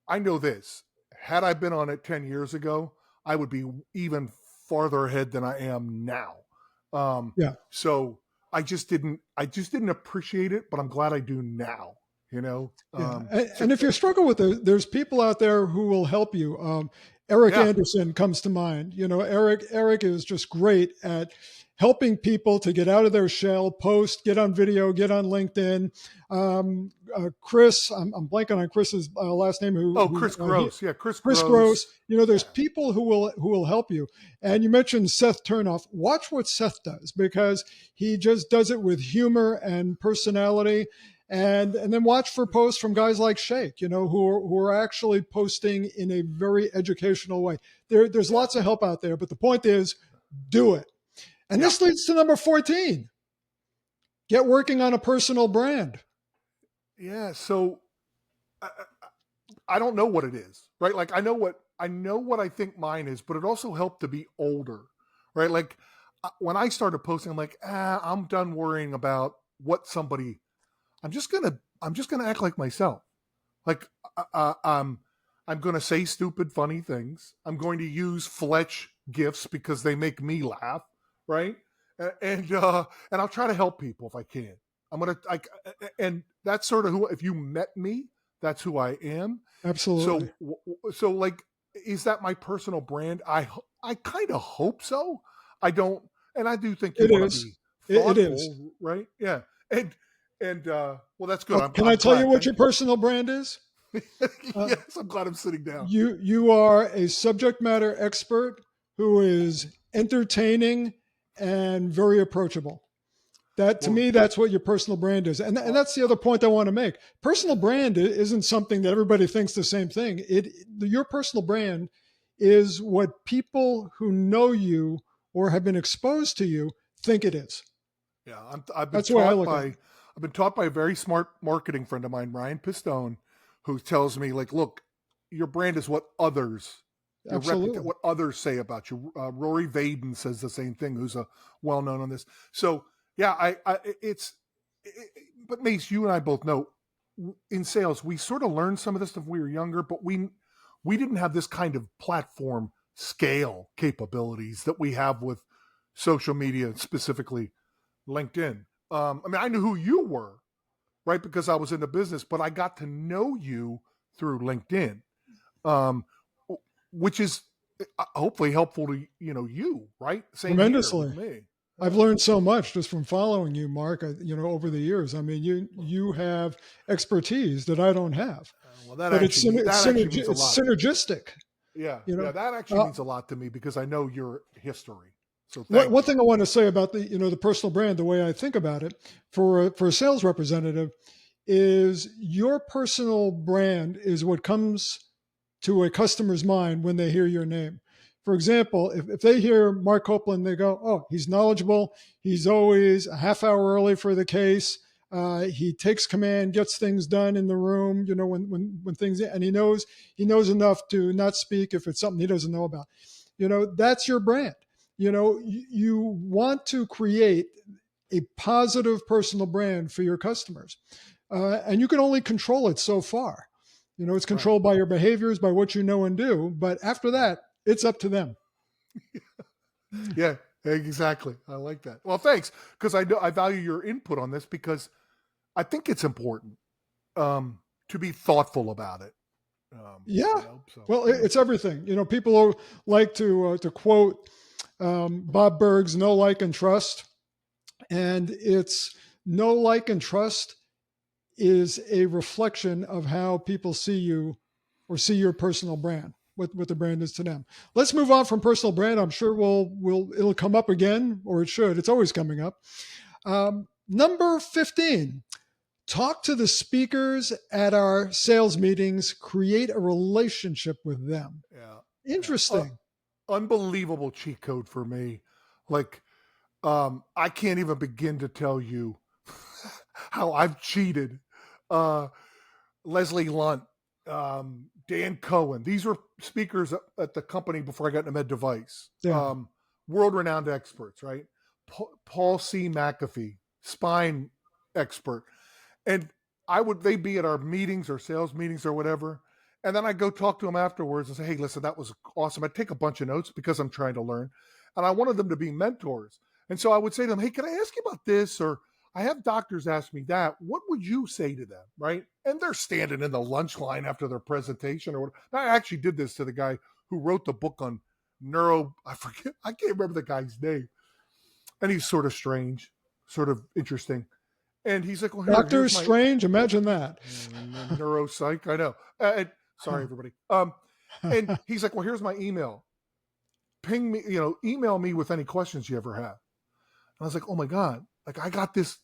I know this. Had I been on it 10 years ago, I would be even farther ahead than I am now. Um, yeah. so I just didn't appreciate it, but I'm glad I do now, you know? Yeah, So and if you struggle with it, there's people out there who will help you. Eric yeah, Anderson comes to mind. You know, Eric is just great at helping people to get out of their shell, post, get on video, get on LinkedIn. Chris, I'm blanking on Chris's last name. oh, Chris Gross. Yeah, Chris Chris Gross. Gross. You know, there's Yeah. people who will help you. And you mentioned Seth Turnoff. Watch what Seth does because he just does it with humor and personality. And then watch for posts from guys like Shake, who are actually posting in a very educational way. There's Yeah. lots of help out there, but the point is, do it. And Yeah. this leads to number 14. Get working on a personal brand. Yeah. So I don't know what it is, right? Like I know what I think mine is, but it also helped to be older, right? Like when I started posting, I'm like, I'm done worrying about what somebody. I'm just gonna act like myself. Like I'm gonna say stupid, funny things. I'm going to use Fletch gifts because they make me laugh, right? And I'll try to help people if I can. And that's sort of who. If you met me, that's who I am. Absolutely. So like, is that my personal brand? I kind of hope so. I don't, and I do think you It want to is. be It is. thoughtful, right? Yeah, and well, that's good. Well, can I I'm tell you glad. what Thank your personal brand is? you. Yes, I'm glad I'm sitting down. You are a subject matter expert who is entertaining and very approachable. That to Well, me, that's what your personal brand is, and that's the other point I want to make. Personal brand isn't something that everybody thinks the same thing. Your personal brand is what people who know you or have been exposed to you think it is. yeah, I've been That's the way I taught look at by it. I've been taught by a very smart marketing friend of mine, Ryan Pistone, who tells me like, look, your brand is what others your reputation, Absolutely, what others say about you. Rory Vaden says the same thing, who's a well known on this. So yeah, but Mace, you and I both know in sales, we sort of learned some of this stuff when we were younger, but we didn't have this kind of platform scale capabilities that we have with social media, specifically LinkedIn. I mean, I knew who you were, right, because I was in the business, but I got to know you through LinkedIn. Um, which is hopefully helpful to you, right? Same here with tremendously. me. I've Yeah. learned so much just from following you, Mark. Over the years. I mean, you have expertise that I don't have, Well, but it's that actually means a lot. synergistic. Yeah, You yeah, know, that actually uh, means a lot to me because I know your history. So thank one you. thing I want to say about the personal brand, the way I think about it for a sales representative, is your personal brand is what comes to a customer's mind when they hear your name. For example, if they hear Mark Copeland, they go, "Oh, he's knowledgeable. He's always a half hour early for the case. He takes command, gets things done in the room. When things, and he knows enough to not speak if it's something he doesn't know about. That's your brand. You want to create a positive personal brand for your customers, and you can only control it so far. It's Right. controlled by your behaviors, by what you know and do. But after that, it's up to them. Yeah, exactly. I like that. Well, thanks, because I know I value your input on this because I think it's important to be thoughtful about it. Yeah. So Well, yeah. it's everything. People like to quote Bob Berg's "Know, Like, and Trust," and it's know, like, and trust is a reflection of how people see you or see your personal brand, what the brand is to them. Let's move on from personal brand. I'm sure it'll come up again, or it should. It's always coming up. Number 15, talk to the speakers at our sales meetings, create a relationship with them. Yeah, yeah. Interesting. Unbelievable cheat code for me. Like, I can't even begin to tell you how I've cheated. Uh, Leslie Lunt, Dan Cohen. These were speakers at the company before I got into med device. Yeah. World-renowned experts, right? Paul C. McAfee, spine expert. And they'd be at our meetings or sales meetings or whatever. And then I go talk to them afterwards and say, hey, listen, that was awesome. I'd take a bunch of notes because I'm trying to learn. And I wanted them to be mentors. And so I would say to them, hey, can I ask you about this? Or I have doctors ask me that. What would you say to them? Right. And they're standing in the lunch line after their presentation or what. I actually did this to the guy who wrote the book on I can't remember the guy's name. And he's sort of strange, sort of interesting. And he's like, well, Doctor here's my Strange, imagine that. neuropsych. I know. Sorry, everybody. And he's like, well, here's my email. Ping me, email me with any questions you ever have. And I was like, oh my God, like I got this,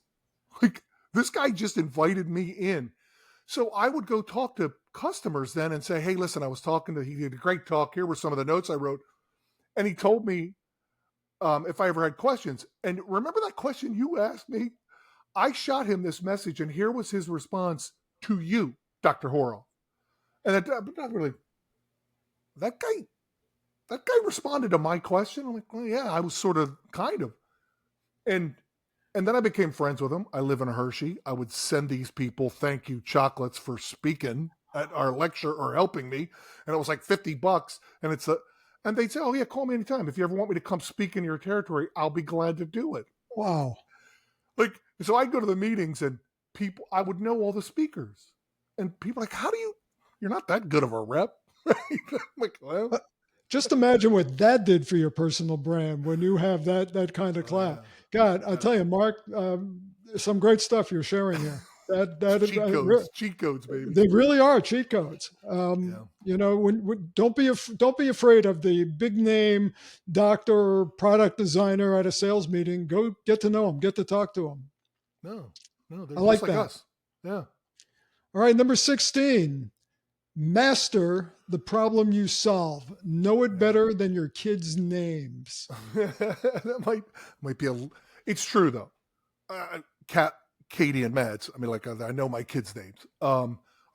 like This guy just invited me in. So I would go talk to customers then and say, hey, listen, he did a great talk. Here were some of the notes I wrote. And he told me if I ever had questions. And remember that question you asked me? I shot him this message, and here was his response to you, Dr. Horoff. And not really, that guy responded to my question. I'm like, well, yeah, I was sort of, kind of. And then I became friends with him. I live in Hershey. I would send these people thank you chocolates for speaking at our lecture or helping me. And it was like $50. And they'd say, oh yeah, call me anytime. If you ever want me to come speak in your territory, I'll be glad to do it. Wow. Like, so I'd go to the meetings and I would know all the speakers. And people like, you're not that good of a rep. Like, well. Just imagine what that did for your personal brand when you have that kind of clout. God, I'll tell you, Mark, some great stuff you're sharing here. Cheat codes, baby. They really are cheat codes. Don't be afraid of the big name doctor or product designer at a sales meeting. Go get to know them, get to talk to them. No, they're I like just like that. us. Yeah. All right, number 16. Master the problem you solve. Know it better than your kids' names. That might be it's true though. Katie and Mads. I mean, like I know my kids' names. I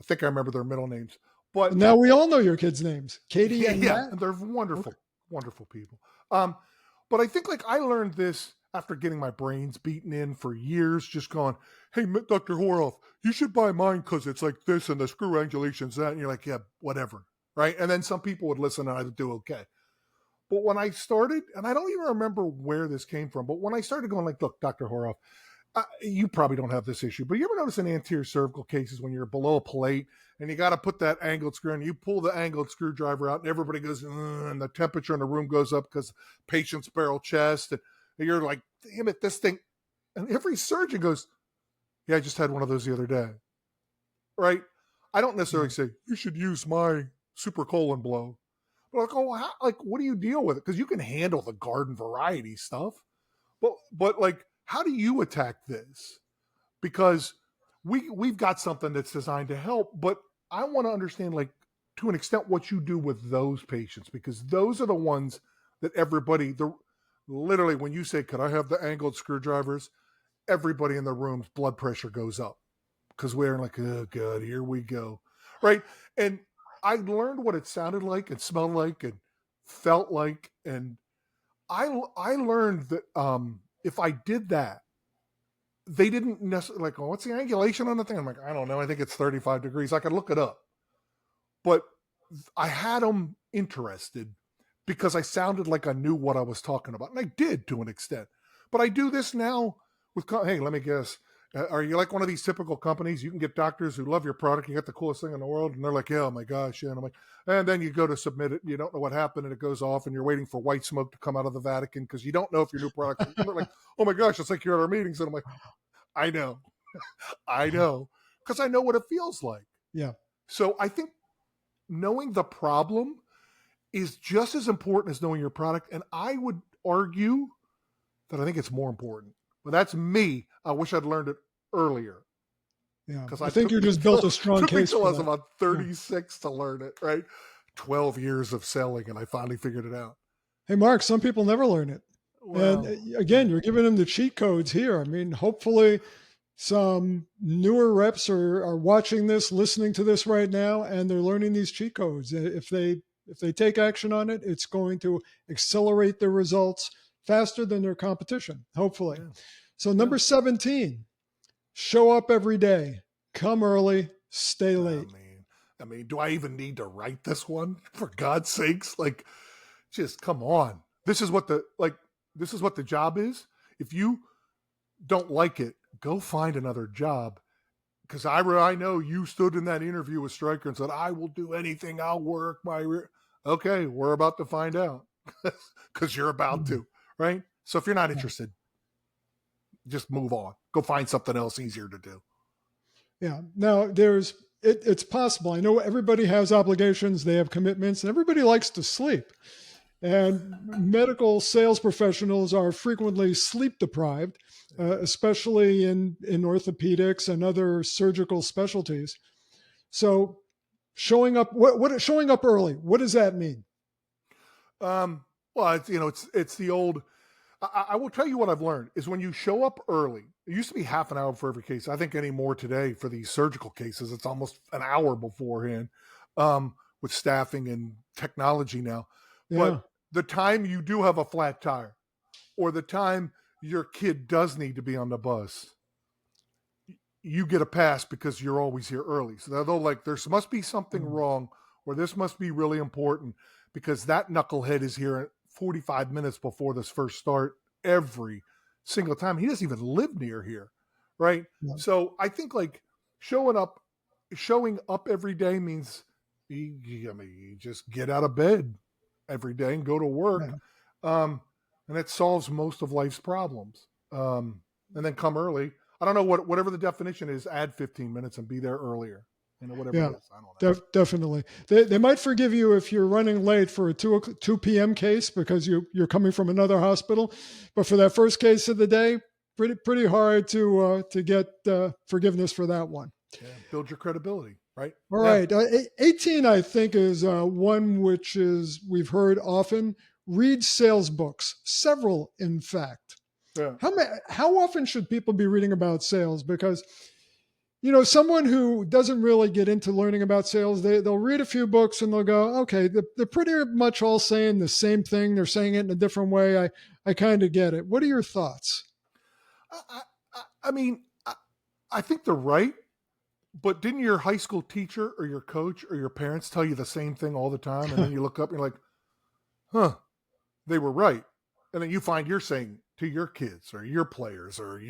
think I remember their middle names. But now we all know your kids' names. Katie and Matt. And they're wonderful, wonderful people. But I think like I learned this after getting my brains beaten in for years, just going, hey, Dr. Horoff, you should buy mine because it's like this and the screw angulation's that. And you're like, yeah, whatever. Right. And then some people would listen and I'd do okay. But when I started, and I don't even remember where this came from, but when I started going like, look, Dr. Horoff, you probably don't have this issue, but you ever notice in anterior cervical cases when you're below a plate and you got to put that angled screw and you pull the angled screwdriver out and everybody goes, and the temperature in the room goes up because patient's barrel chest. And you're like, damn it, this thing. And every surgeon goes, yeah, I just had one of those the other day. Right? I don't necessarily say, you should use my super colon blow. But like, what do you deal with it? Because you can handle the garden variety stuff. But like, how do you attack this? Because we've got something that's designed to help, but I want to understand, like, to an extent, what you do with those patients, because those are the ones that literally, when you say, could I have the angled screwdrivers? Everybody in the room's blood pressure goes up because we're like, oh God, here we go. Right. And I learned what it sounded like and smelled like and felt like. And I learned that if I did that, they didn't necessarily like, oh, what's the angulation on the thing? I'm like, I don't know. I think it's 35 degrees. I could look it up. But I had them interested because I sounded like I knew what I was talking about. And I did to an extent. But I do this now with, hey, let me guess. Are you like one of these typical companies? You can get doctors who love your product. You got the coolest thing in the world. And they're like, yeah, oh my gosh. Yeah. And I'm like, and then you go to submit it. And you don't know what happened. And it goes off and you're waiting for white smoke to come out of the Vatican because you don't know if your new product. And they're like, oh my gosh, it's like you're at our meetings. And I'm like, I know. I know. Because I know what it feels like. Yeah. So I think knowing the problem is just as important as knowing your product. And I would argue that I think it's more important. But that's me. I wish I'd learned it earlier. Yeah, I think you just built a strong case. Until I was about 36 to learn it, right? 12 years of selling, and I finally figured it out. Hey, Mark, some people never learn it. Well, and again, you're giving them the cheat codes here. I mean, hopefully some newer reps are watching this, listening to this right now, and they're learning these cheat codes. If they take action on it, it's going to accelerate their results faster than their competition, hopefully. Yeah. So number 17, show up every day, come early, stay late. I mean, do I even need to write this one? For God's sakes, like, just come on. This is what the job is. If you don't like it, go find another job. Because I know you stood in that interview with Stryker and said, I will do anything. I'll work my Okay, we're about to find out. Because you're about to. Right? So if you're not interested, just move on. Go find something else easier to do. Yeah. Now it's possible. I know everybody has obligations. They have commitments and everybody likes to sleep. And medical sales professionals are frequently sleep deprived, especially in orthopedics and other surgical specialties. So showing up, what showing up early, what does that mean? Um, well, it's the old. I will tell you what I've learned is when you show up early. It used to be half an hour for every case. I think anymore today for these surgical cases, it's almost an hour beforehand, with staffing and technology now. But Yeah. the time you do have a flat tire, or the time your kid does need to be on the bus, you get a pass because you're always here early. So they'll like, there must be something wrong, or this must be really important because that knucklehead is here 45 minutes before this first start every single time. He doesn't even live near here, right? Yeah. So I think like showing up every day means you just get out of bed every day and go to work, Yeah. and it solves most of life's problems. And then come early. I don't know whatever the definition is. Add 15 minutes and be there earlier. Whatever Yeah. it is. I don't know. Definitely. They might forgive you if you're running late for a 2 p.m. case because you're coming from another hospital. But for that first case of the day, pretty hard to get forgiveness for that one. Yeah, build your credibility, right? All Yeah. right. 18, I think, is one which is we've heard often. Read sales books, several, in fact. Yeah. How often should people be reading about sales? Because someone who doesn't really get into learning about sales, they'll read a few books and they'll go, okay, they're pretty much all saying the same thing. They're saying it in a different way. I kind of get it. What are your thoughts? I mean, I think they're right. But didn't your high school teacher or your coach or your parents tell you the same thing all the time? And then you look up and you're like, huh, they were right. And then you find you're saying to your kids or your players or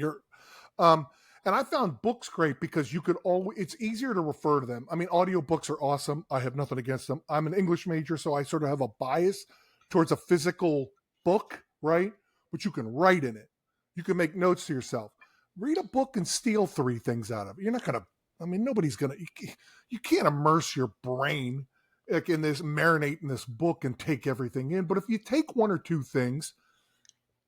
um, and I found books great because you could always, it's easier to refer to them. I mean, audiobooks are awesome. I have nothing against them. I'm an English major, so I sort of have a bias towards a physical book, right? But you can write in it. You can make notes to yourself. Read a book and steal 3 things out of it. You're not going to, I mean, nobody's going to, you can't immerse your brain like in this, marinate in this book and take everything in. But if you take 1 or 2 things,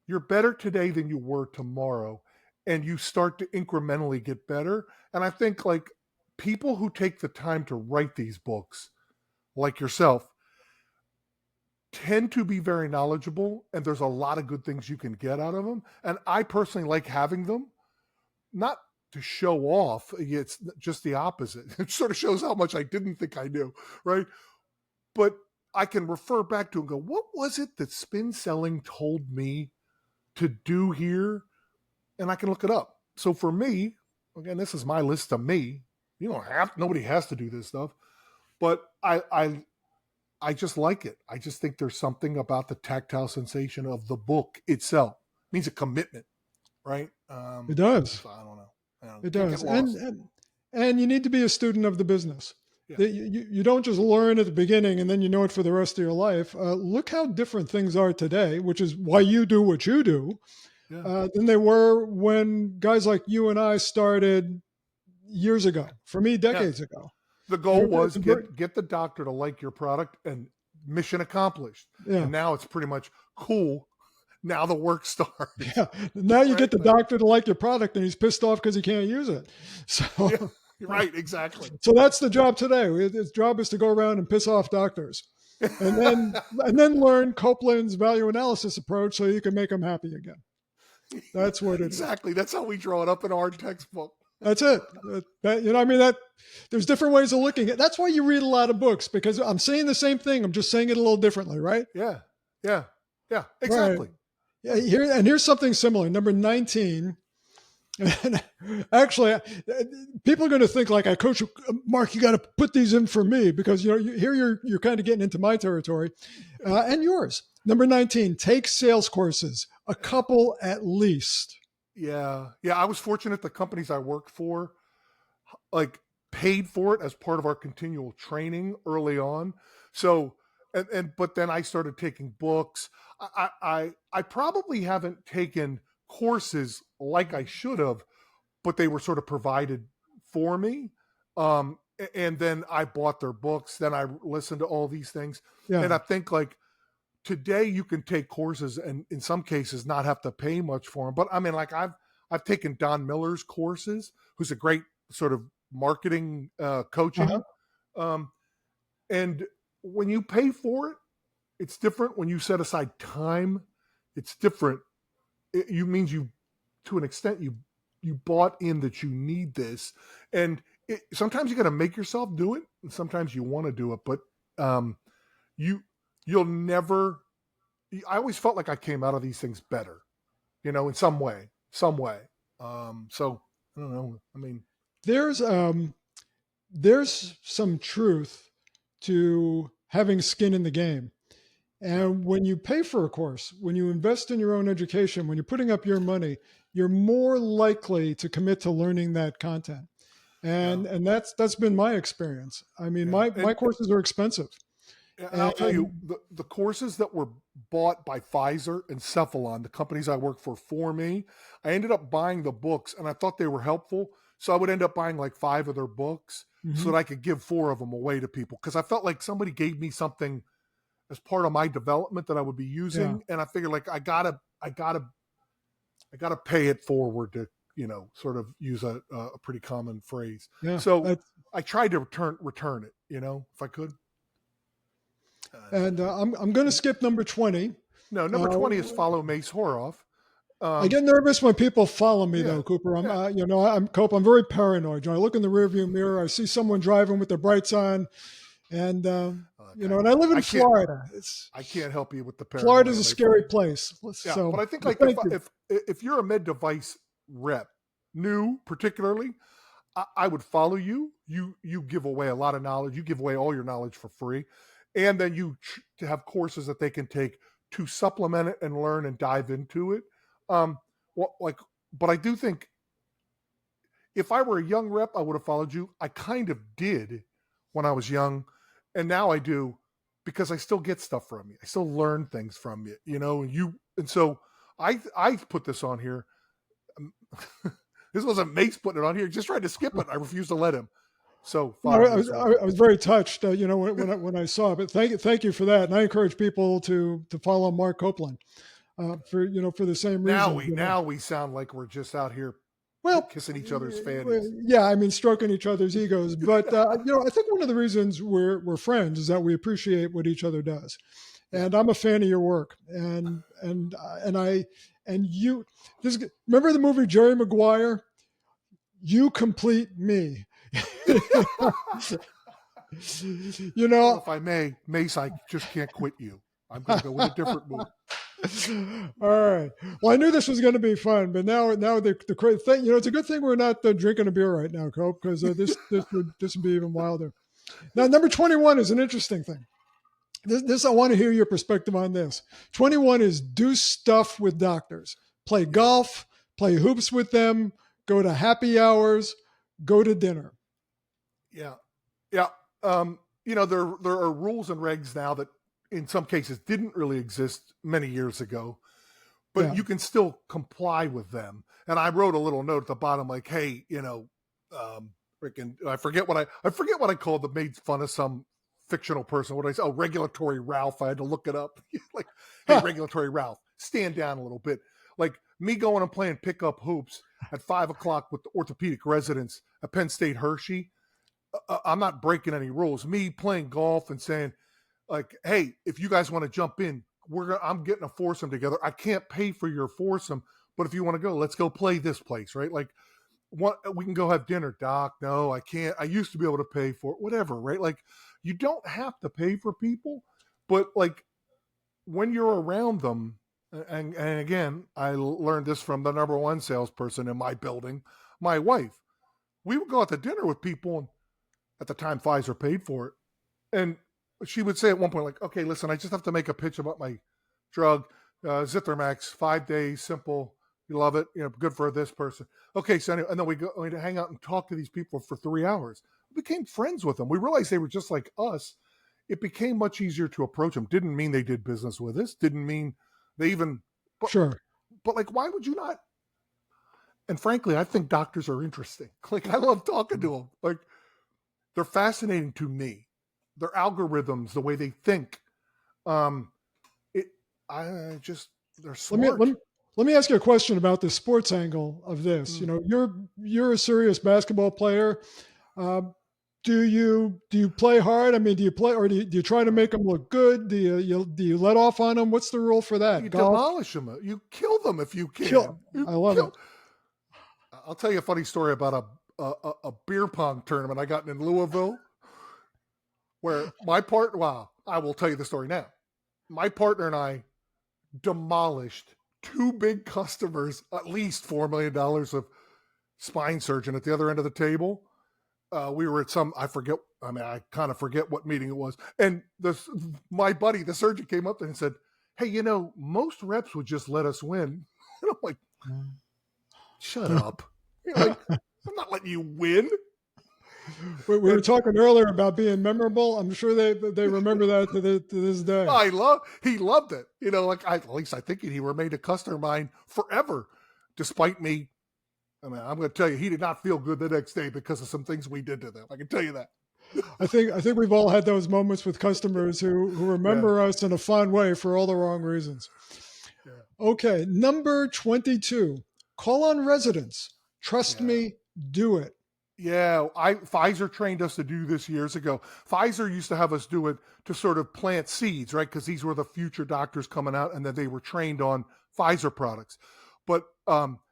you're better today than you were tomorrow. And you start to incrementally get better. And I think like people who take the time to write these books, like yourself, tend to be very knowledgeable. And there's a lot of good things you can get out of them. And I personally like having them, not to show off. It's just the opposite. It sort of shows how much I didn't think I knew, right? But I can refer back to and go, what was it that spin selling told me to do here? And I can look it up. So for me, again, this is my list of me. You don't have, nobody has to do this stuff, but I just like it. I just think there's something about the tactile sensation of the book itself. It means a commitment, right? It does. So I don't know. It does. And you need to be a student of the business. Yeah. You don't just learn at the beginning and then you know it for the rest of your life. Look how different things are today, which is why you do what you do. Yeah. Than they were when guys like you and I started years ago. For me, decades ago. The goal was get the doctor to like your product and mission accomplished. Yeah. And now it's pretty much cool. Now the work starts. Yeah. Now you get the doctor to like your product and he's pissed off because he can't use it. So yeah, right, exactly. So that's the job today. His job is to go around and piss off doctors. And then learn Copeland's value analysis approach so you can make them happy again. That's what it exactly. That's how we draw it up in our textbook. That's it. There's different ways of looking at it. That's why you read a lot of books, because I'm saying the same thing. I'm just saying it a little differently, right? Yeah. Exactly. Right. Yeah. Here's something similar. Number 19. And actually, people are going to think like, I coach Mark. You got to put these in for me because here you're kind of getting into my territory, and yours. Number 19. Take sales courses, a couple at least. Yeah. I was fortunate the companies I worked for, like, paid for it as part of our continual training early on. So, but then I started taking books. I probably haven't taken courses like I should have, but they were sort of provided for me. And then I bought their books. Then I listened to all these things. Yeah. And I think like today you can take courses and in some cases not have to pay much for them. But I mean, like I've taken Don Miller's courses, who's a great sort of marketing Uh-huh. coaching. Um, and when you pay for it, it's different. When you set aside time, it's different. You means you, to an extent, you bought in that you need this, and sometimes you got to make yourself do it, and sometimes you want to do it. But um, you you'll never. I always felt like I came out of these things better, in some way, some way. So I don't know. I mean, There's there's some truth to having skin in the game. yeah, And when you pay for a course, when you invest in your own education, when you're putting up your money, you're more likely to commit to learning that content. yeah, And that's been my experience. I mean, yeah, my courses are expensive. and I'll tell you, And the courses that were bought by Pfizer and Cephalon, the companies I work for me, I ended up buying the books, and I thought they were helpful. So I would end up buying like 5 of their books so mhm, that I could give 4 of them away to people, because I felt like somebody gave me something as part of my development that I would be yeah, using, and I figured like I gotta pay it forward to sort of use a pretty common phrase. yeah. So That's, I tried to return it, if I could. And and I'm going to skip number 20. no, number Uh, 20 is follow Mace Horoff. I Um, get nervous when people follow me, yeah, though, Cooper. yeah. I'm Cope. I'm very paranoid. I look in the rearview mirror, I see someone driving with their brights on, and Look, and I live in I can't Florida. It's I can't help you with the Florida's paranoia, a my scary friend. place. Yeah, but So, I think but like thank you. if you're a med device rep, new particularly, I would follow you. You give away a lot of knowledge. You give away all your knowledge for free, and then to have courses that they can take to supplement it and learn and dive into it. Um, like, but I do think if I were a young rep, I would have followed you. I kind of did when I was young, and now I do because I still get stuff from you. I still learn things from you, and so I put this on here. Um, this wasn't Mace putting it on here. He just tried to skip it. I refused to let him. So No, follow Mace Horoff. I was very touched, when I saw it. But thank you for that. And I encourage people to follow Mark Copeland for the same Now reason. we now we sound like we're just out here Well, kissing each other's fannies. yeah, I mean, stroking each other's egos. But I think one of the reasons we're friends is that we appreciate what each other does. Yeah. And I'm a fan of your work. And you. This remember the movie Jerry Maguire? You complete me. you Well, know, if I may, Mace, I just can't quit you. I'm going to go with a different move. All right. Well, I knew this was going to be fun, but now the great thing, it's a good thing we're not drinking a beer right now, Cope, because this would be even wilder. Now, number 21 is an interesting thing. This I want to hear your perspective on this. 21 is do stuff with doctors, play Yeah. golf, play hoops with them, go to happy hours, go to dinner. Yeah. Yeah. There are rules and regs now that in some cases didn't really exist many years ago, but Yeah. you can still comply with them. And I wrote a little note at the bottom like, hey, freaking I forget what I called them, made fun of some fictional person. What did I say? Oh, regulatory Ralph. I had to look it up. Like, hey, regulatory Ralph, stand down a little bit. Like me going and playing pickup hoops at 5:00 with the orthopedic residents at Penn State Hershey. I'm not breaking any rules. Me playing golf and saying, like, hey, if you guys want to jump in, I'm getting a foursome together. I can't pay for your foursome, but if you want to go, let's go play this place, right? Like, we can go have dinner, Doc. No, I can't. I used to be able to pay for it, whatever, right? Like, you don't have to pay for people, but like when you're around them, and again, I learned this from the number one salesperson in my building, my wife. We would go out to dinner with people, and at the time Pfizer paid for it, and she would say at one point, like, okay, listen, I just have to make a pitch about my drug, Zithromax, 5 days, simple. You love it, good for this person. Okay, so anyway, and then we'd hang out and talk to these people for 3 hours. We became friends with them. We realized they were just like us. It became much easier to approach them. Didn't mean they did business with us. Didn't mean they even, but, Sure. but like, why would you not? And frankly, I think doctors are interesting. Like, I love talking to them. Like, they're fascinating to me. Their algorithms, the way they think. they're Let me let smart. me let me ask you a question about the sports angle of this. Mm. You're a serious basketball player. Um, do you play hard? I mean, do you play or do you try to make them look good? Do you let off on them? What's the rule for You that? Golf demolish them. You kill them if you can. kill. You I love kill. it. I'll tell you a funny story about a beer pong tournament I got in Louisville, where my partner. Wow, I will tell you the story now. My partner and I demolished two big customers, at least $4 million of spine surgeon at the other end of the table. We were at some, I forget, I mean, I kind of forget what meeting it was. And my buddy, the surgeon, came up there and said, "Hey, most reps would just let us win." And I'm like, shut up. You're like, I'm not letting you win. We were And talking earlier about being memorable. I'm sure they remember that to this day. he loved it. At least I think he remained a customer of mine forever, despite me. I mean, I'm going to tell you, he did not feel good the next day because of some things we did to them. I can tell you that. I think we've all had those moments with customers who Yeah. remember us in a fun way for all the wrong reasons. Yeah. Okay, number 22. Call on residents. Trust Yeah. me, do it. Yeah, Pfizer trained us to do this years ago. Pfizer used to have us do it to sort of plant seeds, right? Because these were the future doctors coming out, and that they were trained on Pfizer products. But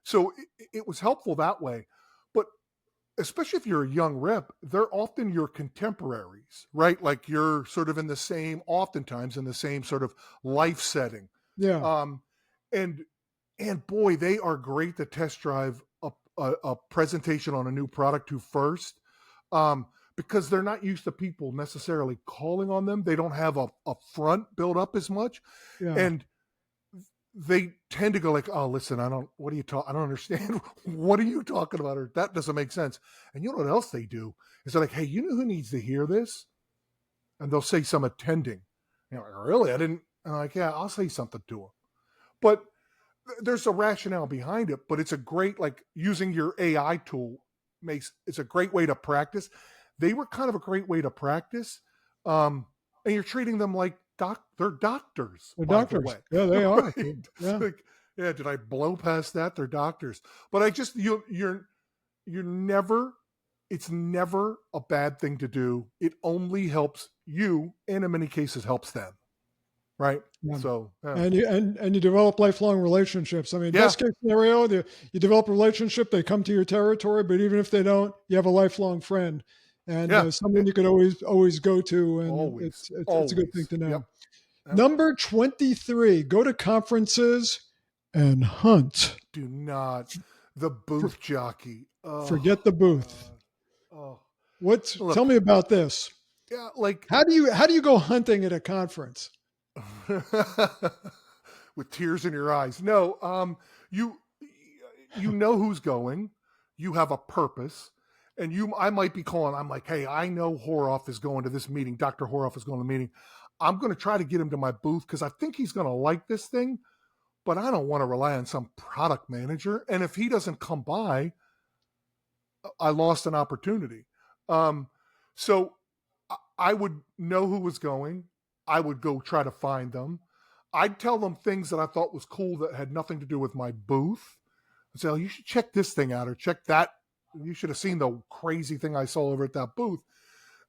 so it was helpful that way. But especially if you're a young rep, they're often your contemporaries, right? Like you're sort of oftentimes in the same sort of life setting. Yeah. Um, and and boy, they are great to test drive a presentation on a new product to first, because they're not used to people necessarily calling on them. They don't have a front built up as much, Yeah. and they tend to go like, "Oh, listen, what are you talking? I don't understand. What are you talking about? Or that doesn't make sense." And you know what else they do is they're like, "Hey, you know who needs to hear this?" And they'll say some attending. Like, really? I didn't. And I'm like, yeah, I'll say something to them. But there's a rationale behind it, but it's a great, like, using your AI tool it's a great way to practice. They were kind of a great way to practice. And you're treating them like they're doctors, The by the doctors. way. Yeah, they are. Right? Yeah. Like, yeah, did I blow past that? They're doctors. But you're never, it's never a bad thing to do. It only helps you, and in many cases helps them. Right. Yeah. So, And you develop lifelong relationships. I mean, yeah, best case scenario, you develop a relationship, they come to your territory, but even if they don't, you have a lifelong friend and yeah. someone you could always go to, and Always, it's a good thing always. to Yep. know. Yep. Number 23, go to conferences and hunt. Do not the For, booth jockey. Oh forget the booth. God. Oh, Tell look. me about this. Yeah, like How do you go hunting at a conference? with tears in your eyes. No, you you know who's going. You have a purpose. And I might be calling. I'm like, hey, I know Horoff is going to this meeting. Dr. Horoff is going to the meeting. I'm going to try to get him to my booth because I think he's going to like this thing, but I don't want to rely on some product manager. And if he doesn't come by, I lost an opportunity. So I would know who was going. I would go try to find them. I'd tell them things that I thought was cool that had nothing to do with my booth. I'd say, oh, you should check this thing out or check that. You should have seen the crazy thing I saw over at that booth.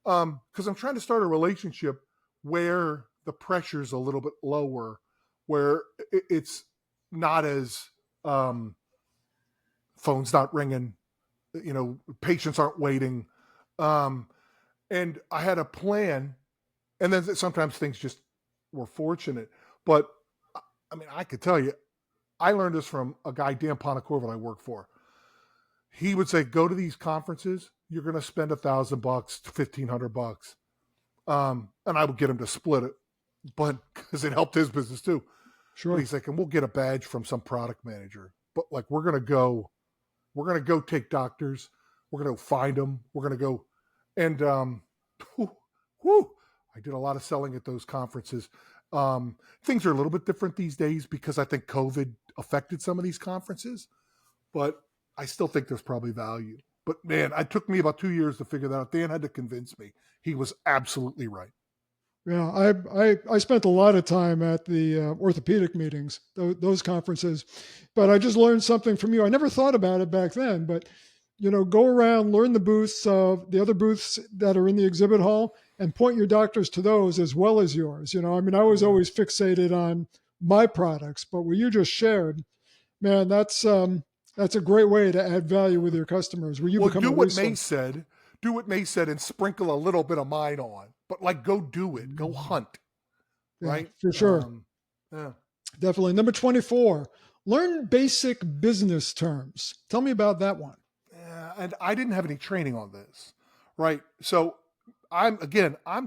Because I'm trying to start a relationship where the pressure's a little bit lower, where it's not as phone's not ringing, patients aren't waiting. And I had a plan, and then sometimes things just were fortunate. But I mean, I could tell you, I learned this from a guy, Dan Ponacorva, I work for. He would say, go to these conferences, you're going to spend $1,000, $1,500. And I would get him to split it, but because it helped his business too. But Sure. he's like, and we'll get a badge from some product manager. But like, we're going to go take doctors. We're going to find them. We're going to go. And I did a lot of selling at those conferences. Things are a little bit different these days because I think COVID affected some of these conferences, but I still think there's probably value. But man, it took me about 2 years to figure that out. Dan had to convince me. He was absolutely right. Yeah, I spent a lot of time at the orthopedic meetings, those conferences, but I just learned something from you. I never thought about it back then, but go around, learn the booths of the other booths that are in the exhibit hall, and point your doctors to those as well as yours. I mean, I was Yeah. always fixated on my products, but what you just shared, man, that's a great way to add value with your customers, where you Well, become do a what May resource. said. Do what May said and sprinkle a little bit of mine on. But like, go do it. Go hunt. Yeah, Right. for sure. Yeah. Definitely. Number 24, learn basic business terms. Tell me about that one. Yeah. And I didn't have any training on this. Right. So I'm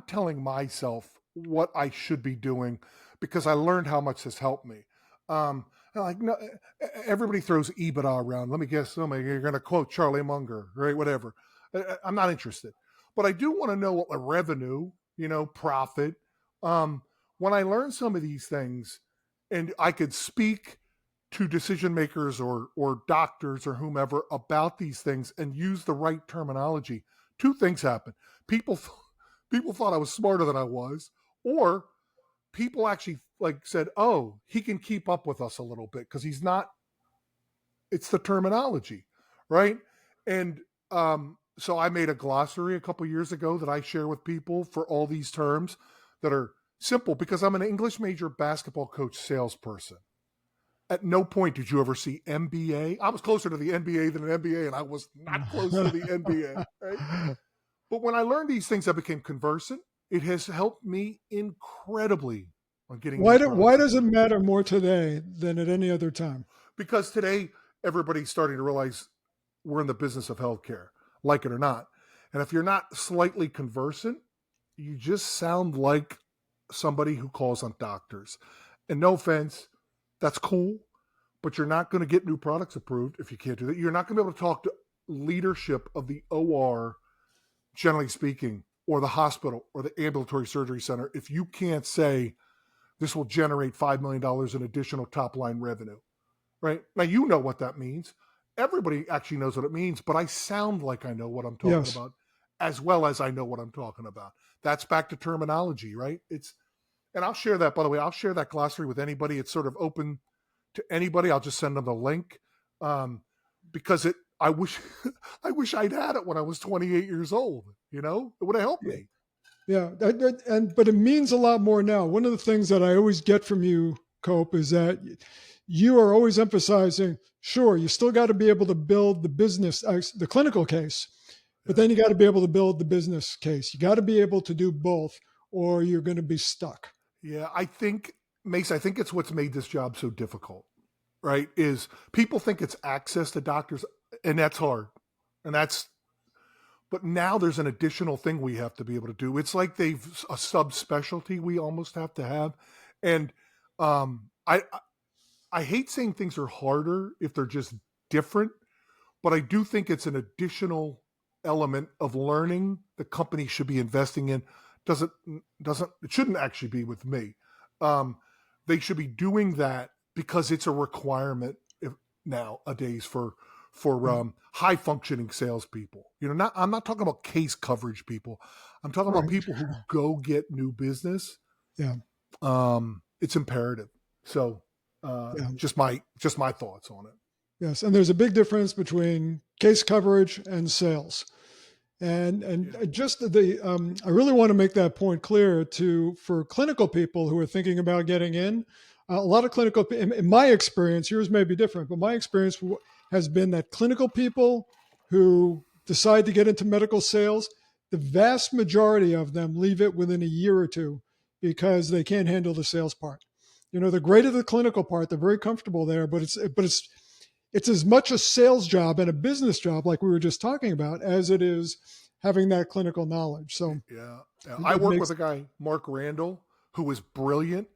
telling myself what I should be doing because I learned how much this helped me. Like, no, everybody throws EBITDA around. Let me guess, you're going to quote Charlie Munger, right? Whatever. I'm not interested, but I do want to know what the revenue, profit. Um, when I learn some of these things, and I could speak to decision makers or doctors or whomever about these things and use the right terminology, two things happen. People people thought I was smarter than I was, or people actually like said, "Oh, he can keep up with us a little bit because he's not." It's the terminology, right? And so I made a glossary a couple years ago that I share with people for all these terms that are simple because I'm an English major basketball coach salesperson. At no point did you ever see MBA. I was closer to the NBA than an MBA, and I was not close to the NBA, right? But when I learned these things, I became conversant. It has helped me incredibly on getting new Why products does it approved. matter more today than at any other time? Because today, everybody's starting to realize we're in the business of healthcare, like it or not. And if you're not slightly conversant, you just sound like somebody who calls on doctors. And no offense, that's cool, but you're not going to get new products approved if you can't do that. You're not going to be able to talk to leadership of the OR, generally speaking, or the hospital or the ambulatory surgery center if you can't say this will generate $5 million in additional top line revenue, right? Now, you know what that means. Everybody actually knows what it means, but I sound like I know what I'm talking Yes. about as well as I know what I'm talking about. That's back to terminology, right? And I'll share that, by the way, I'll share that glossary with anybody. It's sort of open to anybody. I'll just send them the link because I wish I wish I'd had it when I was 28 years old. It would have helped me. Yeah. But it means a lot more now. One of the things that I always get from you, Cope, is that you are always emphasizing, sure, you still got to be able to build the business, the clinical case, but Yeah, then you got to be able to build the business case. You got to be able to do both, or you're going to be stuck. yeah. I think Mace. I think it's what's made this job so difficult. Right? Is people think it's access to doctors, and that's hard, and that's. But now there's an additional thing we have to be able to do. It's like they've a subspecialty we almost have to have, and I hate saying things are harder if they're just different, but I do think it's an additional element of learning the company should be investing in. Doesn't it shouldn't actually be with me. Um, they should be doing that because it's a requirement nowadays for Right. high functioning salespeople. Not I'm not talking about case coverage people. I'm talking about Right. people who go get new business. Yeah. It's imperative. So Yeah. just my thoughts on it. Yes. And there's a big difference between case coverage and sales. And Yeah. just I really want to make that point clear for clinical people who are thinking about getting in. A lot of clinical, in my experience, yours may be different, but my experience has been that clinical people who decide to get into medical sales, the vast majority of them leave it within a year or two because they can't handle the sales part. They're great at the clinical part; they're very comfortable there, but it's as much a sales job and a business job, like we were just talking about, as it is having that clinical knowledge. So Yeah. I it work with makes, a guy, Mark Randall, who is brilliant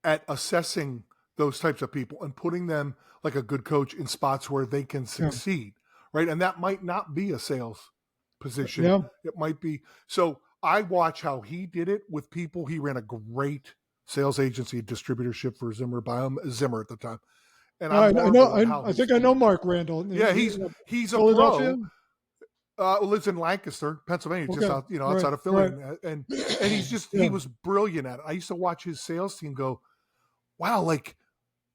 at assessing those types of people and putting them like a good coach in spots where they can yeah, succeed. Right. And that might not be a sales position. yeah, It might be. So I watch how he did it with people. He ran a great sales agency distributorship for Zimmer at the time. And I I know. marvel at how I his think I know team. Mark Randall. Yeah, He, he's a Philadelphia. pro. Lives in Lancaster, Pennsylvania, just Okay. out, Right. outside of Philly, Right. and he Yeah. was brilliant at it. I used to watch his sales team go, wow, like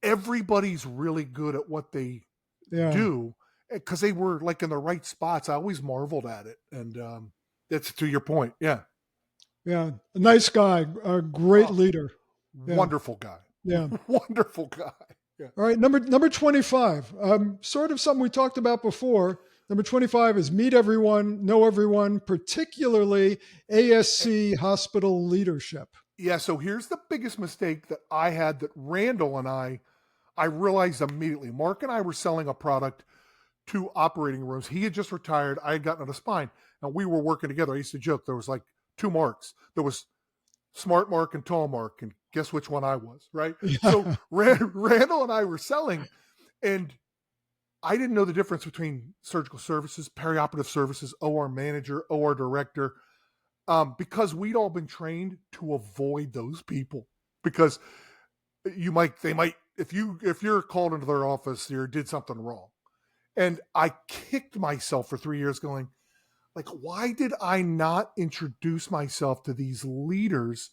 everybody's really good at what they Yeah. do because they were like in the right spots. I always marveled at it, and that's to your point. Yeah. Yeah. A nice guy, a great Oh, leader. Yeah. wonderful guy. Yeah. Wonderful guy. Yeah. All right, number 25. Sort of something we talked about before. Number 25 is meet everyone, know everyone, particularly ASC hospital leadership. Yeah. So here's the biggest mistake that I had that Randall and I realized immediately. Mark and I were selling a product to operating rooms. He had just retired. I had gotten on a spine, and we were working together. I used to joke there was like two Marks. There was Smart Mark and Tall Mark, and guess which one I was, right? So Yeah. Randall and I were selling, and I didn't know the difference between surgical services, perioperative services, OR manager, OR director, because we'd all been trained to avoid those people because they might if you're called into their office, you did something wrong. And I kicked myself for 3 years going, like, why did I not introduce myself to these leaders?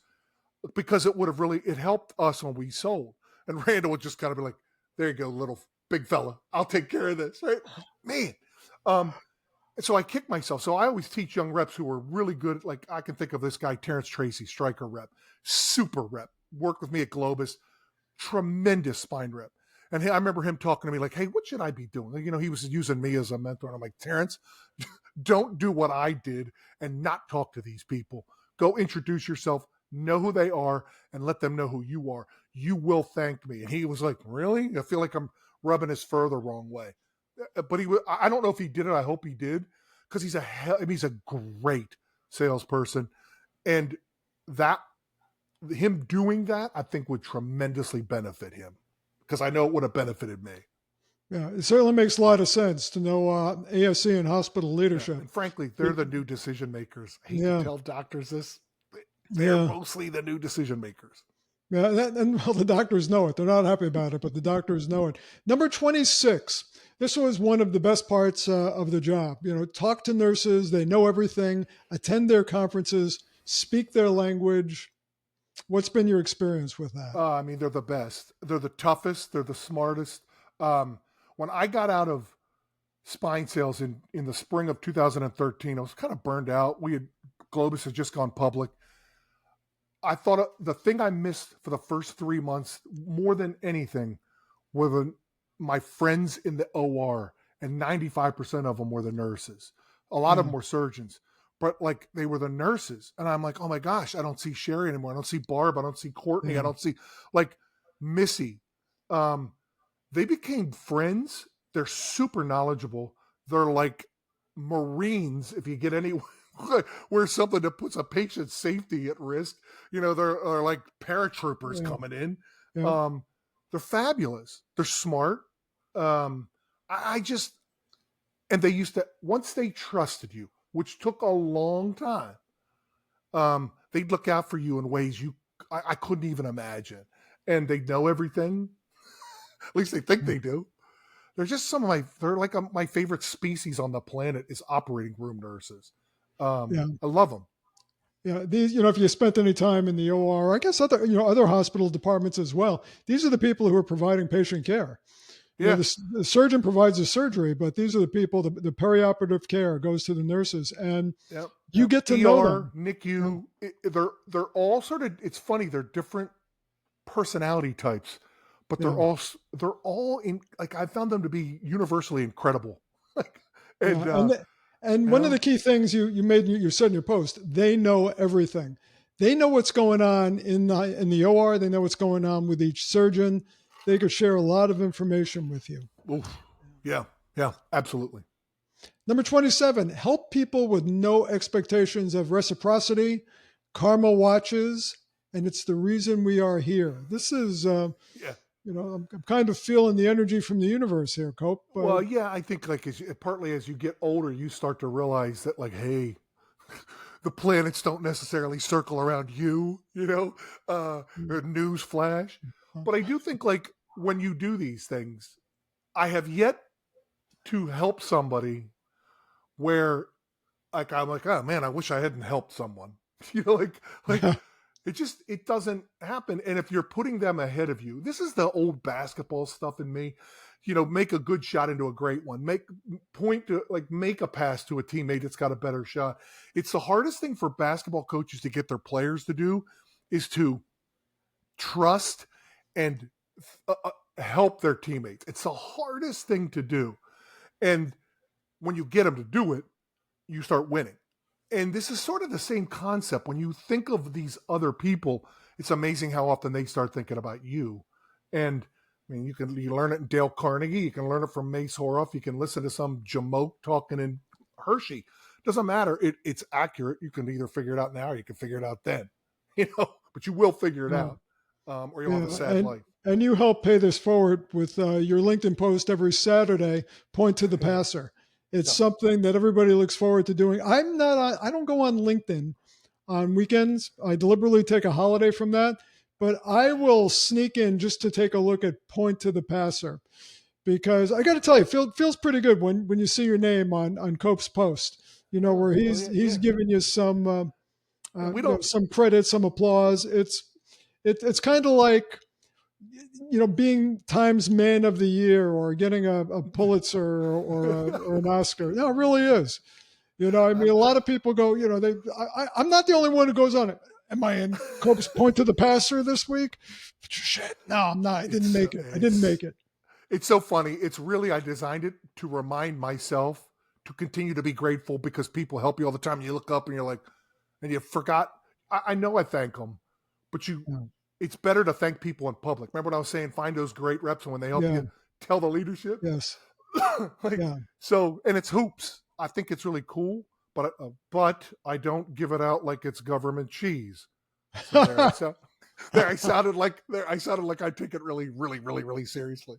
Because it helped us when we sold. And Randall would just kind of be like, there you go, little big fella. I'll take care of this, right? Man. And so I kicked myself. So I always teach young reps who are really good. Like I can think of this guy, Terrence Tracy, striker rep, super rep, worked with me at Globus, tremendous spine rep. And I remember him talking to me like, hey, what should I be doing? He was using me as a mentor. And I'm like, Terrence, don't do what I did and not talk to these people. Go introduce yourself, know who they are, and let them know who you are. You will thank me. And he was like, really? I feel like I'm rubbing his fur the wrong way. But I don't know if he did it. I hope he did, because he's a great salesperson. And him doing that, I think would tremendously benefit him, because I know it would have benefited me. Yeah, it certainly makes a lot of sense to know ASC and hospital leadership. Yeah. And frankly, they're the new decision makers. I hate to tell doctors this. They're mostly the new decision makers. Yeah, well, the doctors know it. They're not happy about it, but the doctors know it. Number 26. This was one of the best parts of the job. Talk to nurses. They know everything. Attend their conferences. Speak their language. What's been your experience with that? I mean, they're the best. They're the toughest. They're the smartest. When I got out of spine sales in the spring of 2013, I was kind of burned out. Globus had just gone public. I thought the thing I missed for the first 3 months more than anything were my friends in the OR, and 95% of them were the nurses. A lot of them were surgeons, but like they were the nurses. And I'm like, oh my gosh, I don't see Sherry anymore. I don't see Barb. I don't see Courtney. I don't see like Missy. They became friends. They're super knowledgeable. They're like Marines. If you get any where something that puts a patient's safety at risk, they're like paratroopers coming in. They're fabulous. They're smart. And they used to, once they trusted you, which took a long time, they'd look out for you in ways I couldn't even imagine. And they know everything. At least they think they do. They're just they're like my favorite species on the planet is operating room nurses. I love them. Yeah, these, if you spent any time in the OR, I guess other hospital departments as well, these are the people who are providing patient care. Yeah. The surgeon provides the surgery, but these are the people, the perioperative care goes to the nurses, and you get to know them. NICU, they're all sort of, it's funny, they're different personality types, but they're all in, like, I found them to be universally incredible. And one of the key things you said in your post, they know everything. They know what's going on in the OR. They know what's going on with each surgeon. They could share a lot of information with you. Oof. Yeah, absolutely. Number 27, help people with no expectations of reciprocity, karma watches, and it's the reason we are here. This is, I'm kind of feeling the energy from the universe here, Cope. Well, yeah, I think like partly as you get older, you start to realize that like, hey, the planets don't necessarily circle around you, news flash. But I do think like when you do these things, I have yet to help somebody where like I'm like, oh man, I wish I hadn't helped someone. Like it doesn't happen. And if you're putting them ahead of you, this is the old basketball stuff in me. Make a good shot into a great one. Make a pass to a teammate that's got a better shot. It's the hardest thing for basketball coaches to get their players to do is to trust and help their teammates. It's the hardest thing to do. And when you get them to do it, you start winning. And this is sort of the same concept. When you think of these other people, it's amazing how often they start thinking about you. And I mean, you learn it in Dale Carnegie. You can learn it from Mace Horoff. You can listen to some jamoke talking in Hershey. Doesn't matter. It's accurate. You can either figure it out now or you can figure it out then. But you will figure it out, or you'll have a sad life. And you help pay this forward with your LinkedIn post every Saturday, Point to the Passer. It's something that everybody looks forward to doing. I don't go on LinkedIn on weekends. I deliberately take a holiday from that, but I will sneak in just to take a look at Point to the Passer, because I got to tell you, it feels pretty good when you see your name on Cope's post, where he's giving you some, some credit, some applause. It's kind of like, being Times Man of the Year or getting a Pulitzer or an Oscar. No, it really is. I mean, a lot of people go, I'm not the only one who goes on it. Am I in Cope's Point to the Passer this week? Shit. No, I'm not. I didn't make it. It's so funny. It's really, I designed it to remind myself to continue to be grateful because people help you all the time. You look up and you're like, and you forgot. I know I thank them, but it's better to thank people in public. Remember what I was saying? Find those great reps, and when they help you, tell the leadership. Yes. So, and it's hoops. I think it's really cool, but I don't give it out like it's government cheese. So I sounded like I take it really, really, really, really seriously,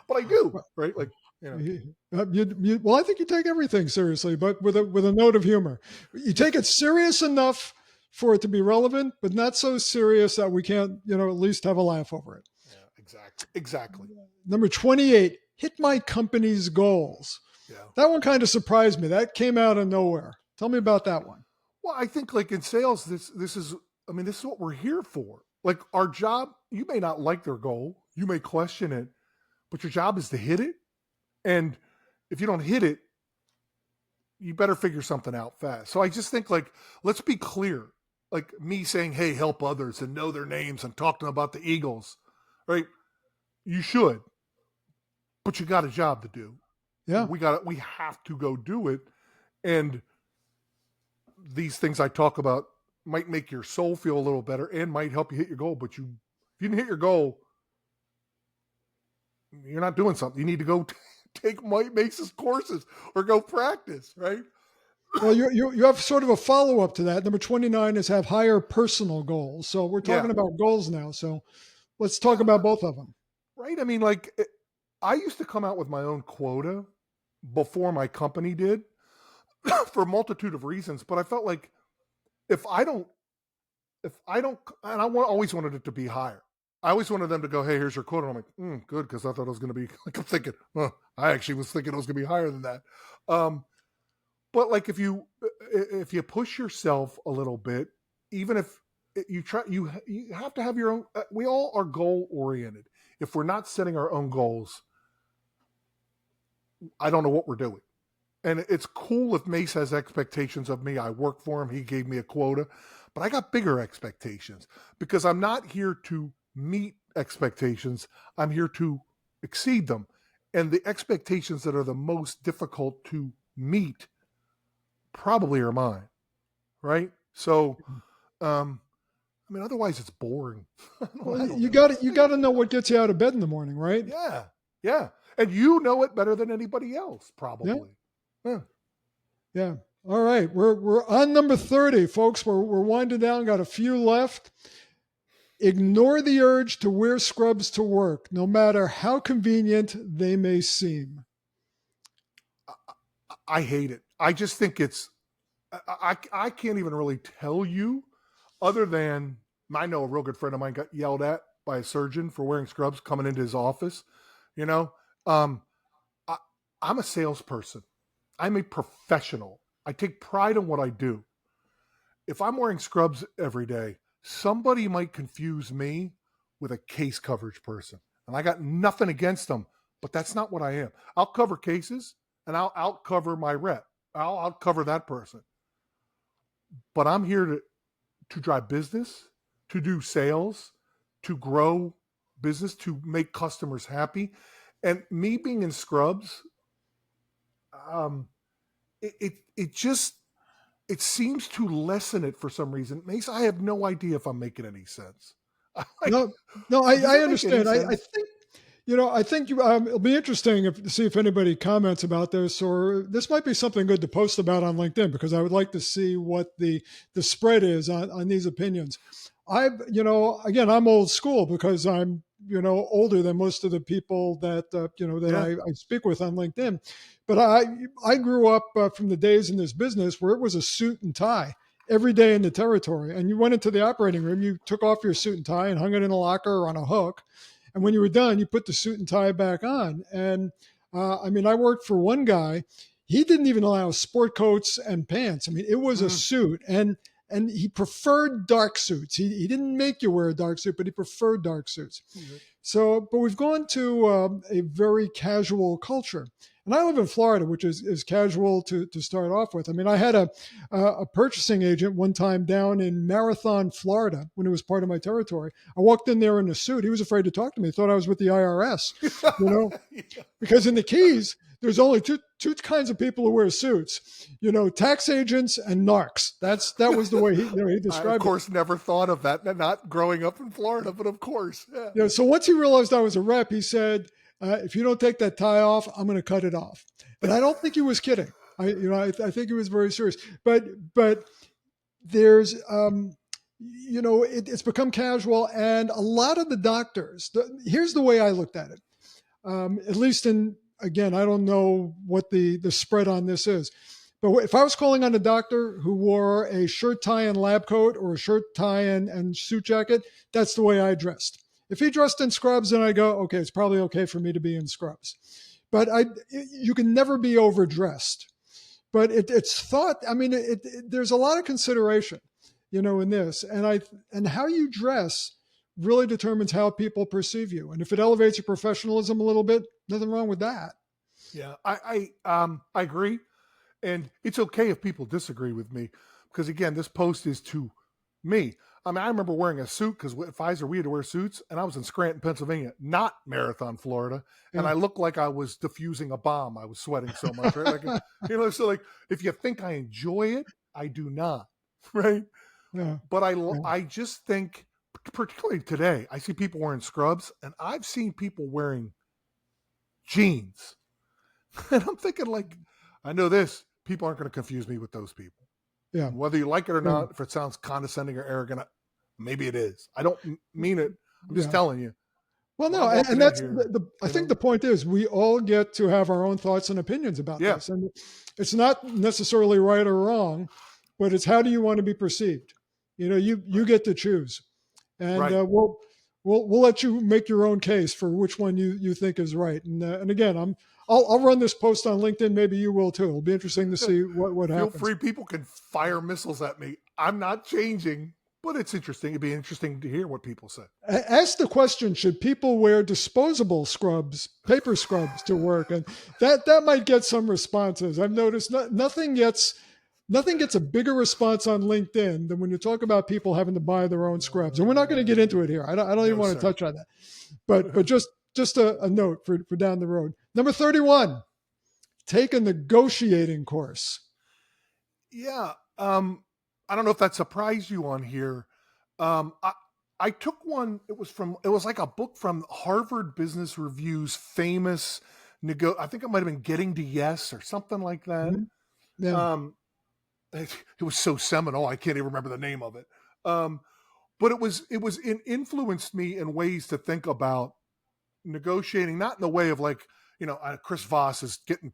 but I do, right? Like, well, I think you take everything seriously, but with a note of humor. You take it serious enough for it to be relevant, but not so serious that we can't, at least have a laugh over it. Yeah, exactly. Number 28, hit my company's goals. Yeah. That one kind of surprised me. That came out of nowhere. Tell me about that one. Well, I think like in sales, this is what we're here for. Like our job, you may not like their goal, you may question it, but your job is to hit it. And if you don't hit it, you better figure something out fast. So I just think like, let's be clear. Like me saying, hey, help others and know their names and talk to them about the Eagles, right? You should, but you got a job to do. Yeah. We have to go do it. And these things I talk about might make your soul feel a little better and might help you hit your goal. But if you didn't hit your goal, you're not doing something. You need to go take Mike Mace's courses or go practice, right? Well, you have sort of a follow-up to that. Number 29 is have higher personal goals. So we're talking about goals now. So let's talk about both of them. Right. I mean, like I used to come out with my own quota before my company did for a multitude of reasons. But I felt like if I don't, and I always wanted it to be higher. I always wanted them to go, hey, here's your quota. And I'm like, good. Cause I thought it was going to be like, I'm thinking, I actually was thinking it was going to be higher than that. But like if you push yourself a little bit, even if you try, you have to have your own. We all are goal oriented. If we're not setting our own goals, I don't know what we're doing. And it's cool if Mace has expectations of me. I work for him. He gave me a quota, but I got bigger expectations because I'm not here to meet expectations. I'm here to exceed them. And the expectations that are the most difficult to meet probably are mine, right? So, otherwise it's boring. Well, you got to know what gets you out of bed in the morning, right? Yeah, and you know it better than anybody else, probably. Yeah. All right, we're on number 30, folks. We're winding down. Got a few left. Ignore the urge to wear scrubs to work, no matter how convenient they may seem. I hate it. I just think it's, I can't even really tell you other than I know a real good friend of mine got yelled at by a surgeon for wearing scrubs coming into his office. I'm a salesperson. I'm a professional. I take pride in what I do. If I'm wearing scrubs every day, somebody might confuse me with a case coverage person. And I got nothing against them, but that's not what I am. I'll cover cases and I'll cover my rep. I'll cover that person. But I'm here to drive business, to do sales, to grow business, to make customers happy. And me being in scrubs, it just, it seems to lessen it for some reason. Mace, I have no idea if I'm making any sense. No, no, Does I it make any understand. I sense? think, I think it'll be interesting to see if anybody comments about this, or this might be something good to post about on LinkedIn, because I would like to see what the spread is on these opinions. Again, I'm old school because I'm, older than most of the people that Yeah. I speak with on LinkedIn. But I grew up from the days in this business where it was a suit and tie every day in the territory. And you went into the operating room, you took off your suit and tie and hung it in a locker or on a hook. And when you were done, you put the suit and tie back on. And I worked for one guy. He didn't even allow sport coats and pants. I mean, it was a Mm. suit, and he preferred dark suits. He didn't make you wear a dark suit, but he preferred dark suits. Mm. So, but we've gone to a very casual culture. And I live in Florida, which is casual to start off with. I mean, I had a purchasing agent one time down in Marathon, Florida, when it was part of my territory. I walked in there in a suit. He was afraid to talk to me. He thought I was with the IRS, Yeah. because in the Keys, there's only two kinds of people who wear suits, tax agents and narcs. That was the way he I, of described it. course, never thought of that. Not growing up in Florida, but of course. Yeah. So once he realized I was a rep, he said, if you don't take that tie off, I'm going to cut it off. And I don't think he was kidding. I think he was very serious. But there's, it's become casual, and a lot of the doctors. Here's the way I looked at it. At least again, I don't know what the spread on this is. But if I was calling on a doctor who wore a shirt, tie, and lab coat, or a shirt, tie, and suit jacket, that's the way I dressed. If he dressed in scrubs, then I go, okay, it's probably okay for me to be in scrubs. But you can never be overdressed. But it's thought. I mean, there's a lot of consideration, in this, and how you dress really determines how people perceive you. And if it elevates your professionalism a little bit, nothing wrong with that. Yeah. I agree. And it's okay if people disagree with me, because again, this post is to me. I mean, I remember wearing a suit because at Pfizer we had to wear suits, and I was in Scranton, Pennsylvania, not Marathon, Florida, and Yeah. I looked like I was diffusing a bomb. I was sweating so much, right? Like, so like if you think I enjoy it, I do not, right? Yeah. But Yeah. I just think, particularly today, I see people wearing scrubs, and I've seen people wearing jeans, and I'm thinking like, I know this. People aren't going to confuse me with those people. Yeah. And whether you like it or Yeah. not, if it sounds condescending or arrogant, maybe it is. I don't mean it. I'm just Yeah. telling you. Well, When no, I'm walking and in that's here, I think the point is we all get to have our own thoughts and opinions about yeah, this, and it's not necessarily right or wrong, but it's how do you want to be perceived? You get to choose, and right. we'll let you make your own case for which one you think is right. And again, I'll run this post on LinkedIn. Maybe you will too. It'll be interesting to see what Feel happens. free. People can fire missiles at me. I'm not changing, but it's interesting. It'd be interesting to hear what people say. Ask the question: should people wear disposable scrubs, paper scrubs, to work? And that might get some responses. I've noticed nothing gets a bigger response on LinkedIn than when you talk about people having to buy their own scrubs. And we're not going to get into it here. I don't even No, want to sir. touch on that. But just a note for down the road. Number 31: take a negotiating course. Yeah. I don't know if that surprised you on here. I took one. It was like a book from Harvard Business Review's famous I think it might have been Getting to Yes or something like that. Mm-hmm. Yeah. It was so seminal. I can't even remember the name of it. But it influenced me in ways to think about negotiating, not in the way of like, Chris Voss is getting,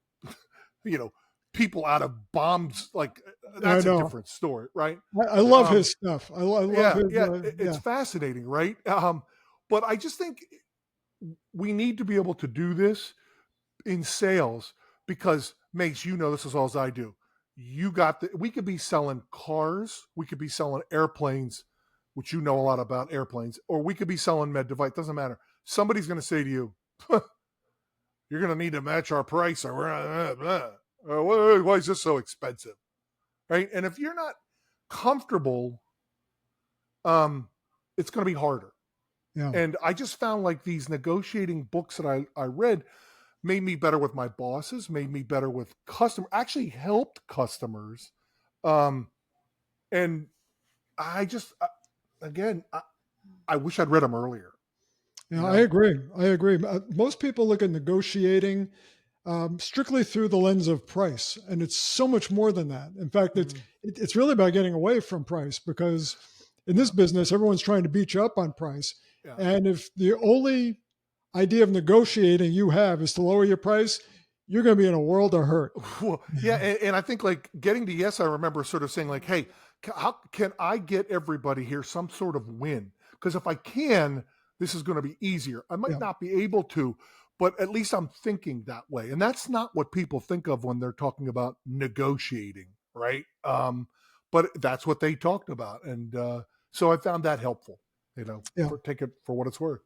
people out of bombs. Like I that's a know. different story, right? I love his stuff. I love Yeah, his. yeah, Yeah. it's fascinating, right? But I just think we need to be able to do this in sales because, Mace, you know this as well as I do. we could be selling cars, we could be selling airplanes, which you know a lot about airplanes, or we could be selling med device. Doesn't matter. Somebody's going to say to you, you're going to need to match our price, or why is this so expensive? Right? And if you're not comfortable, it's going to be harder. Yeah. And I just found like these negotiating books that I read made me better with my bosses, made me better with customers, actually helped customers. And I just, again, I wish I'd read them earlier. Yeah, you know? I agree. Most people look at negotiating strictly through the lens of price, and it's so much more than that. In fact, it's really about getting away from price, because in this business, everyone's trying to beat you up on price. Yeah. And if the only idea of negotiating you have is to lower your price, you're going to be in a world of hurt. Well, yeah, and I think like getting to yes, I remember sort of saying like, hey, how can I get everybody here some sort of win? Because if I can, this is going to be easier. I might not be able to, but at least I'm thinking that way. And that's not what people think of when they're talking about negotiating, right? But that's what they talked about. And so I found that helpful, take it for what it's worth.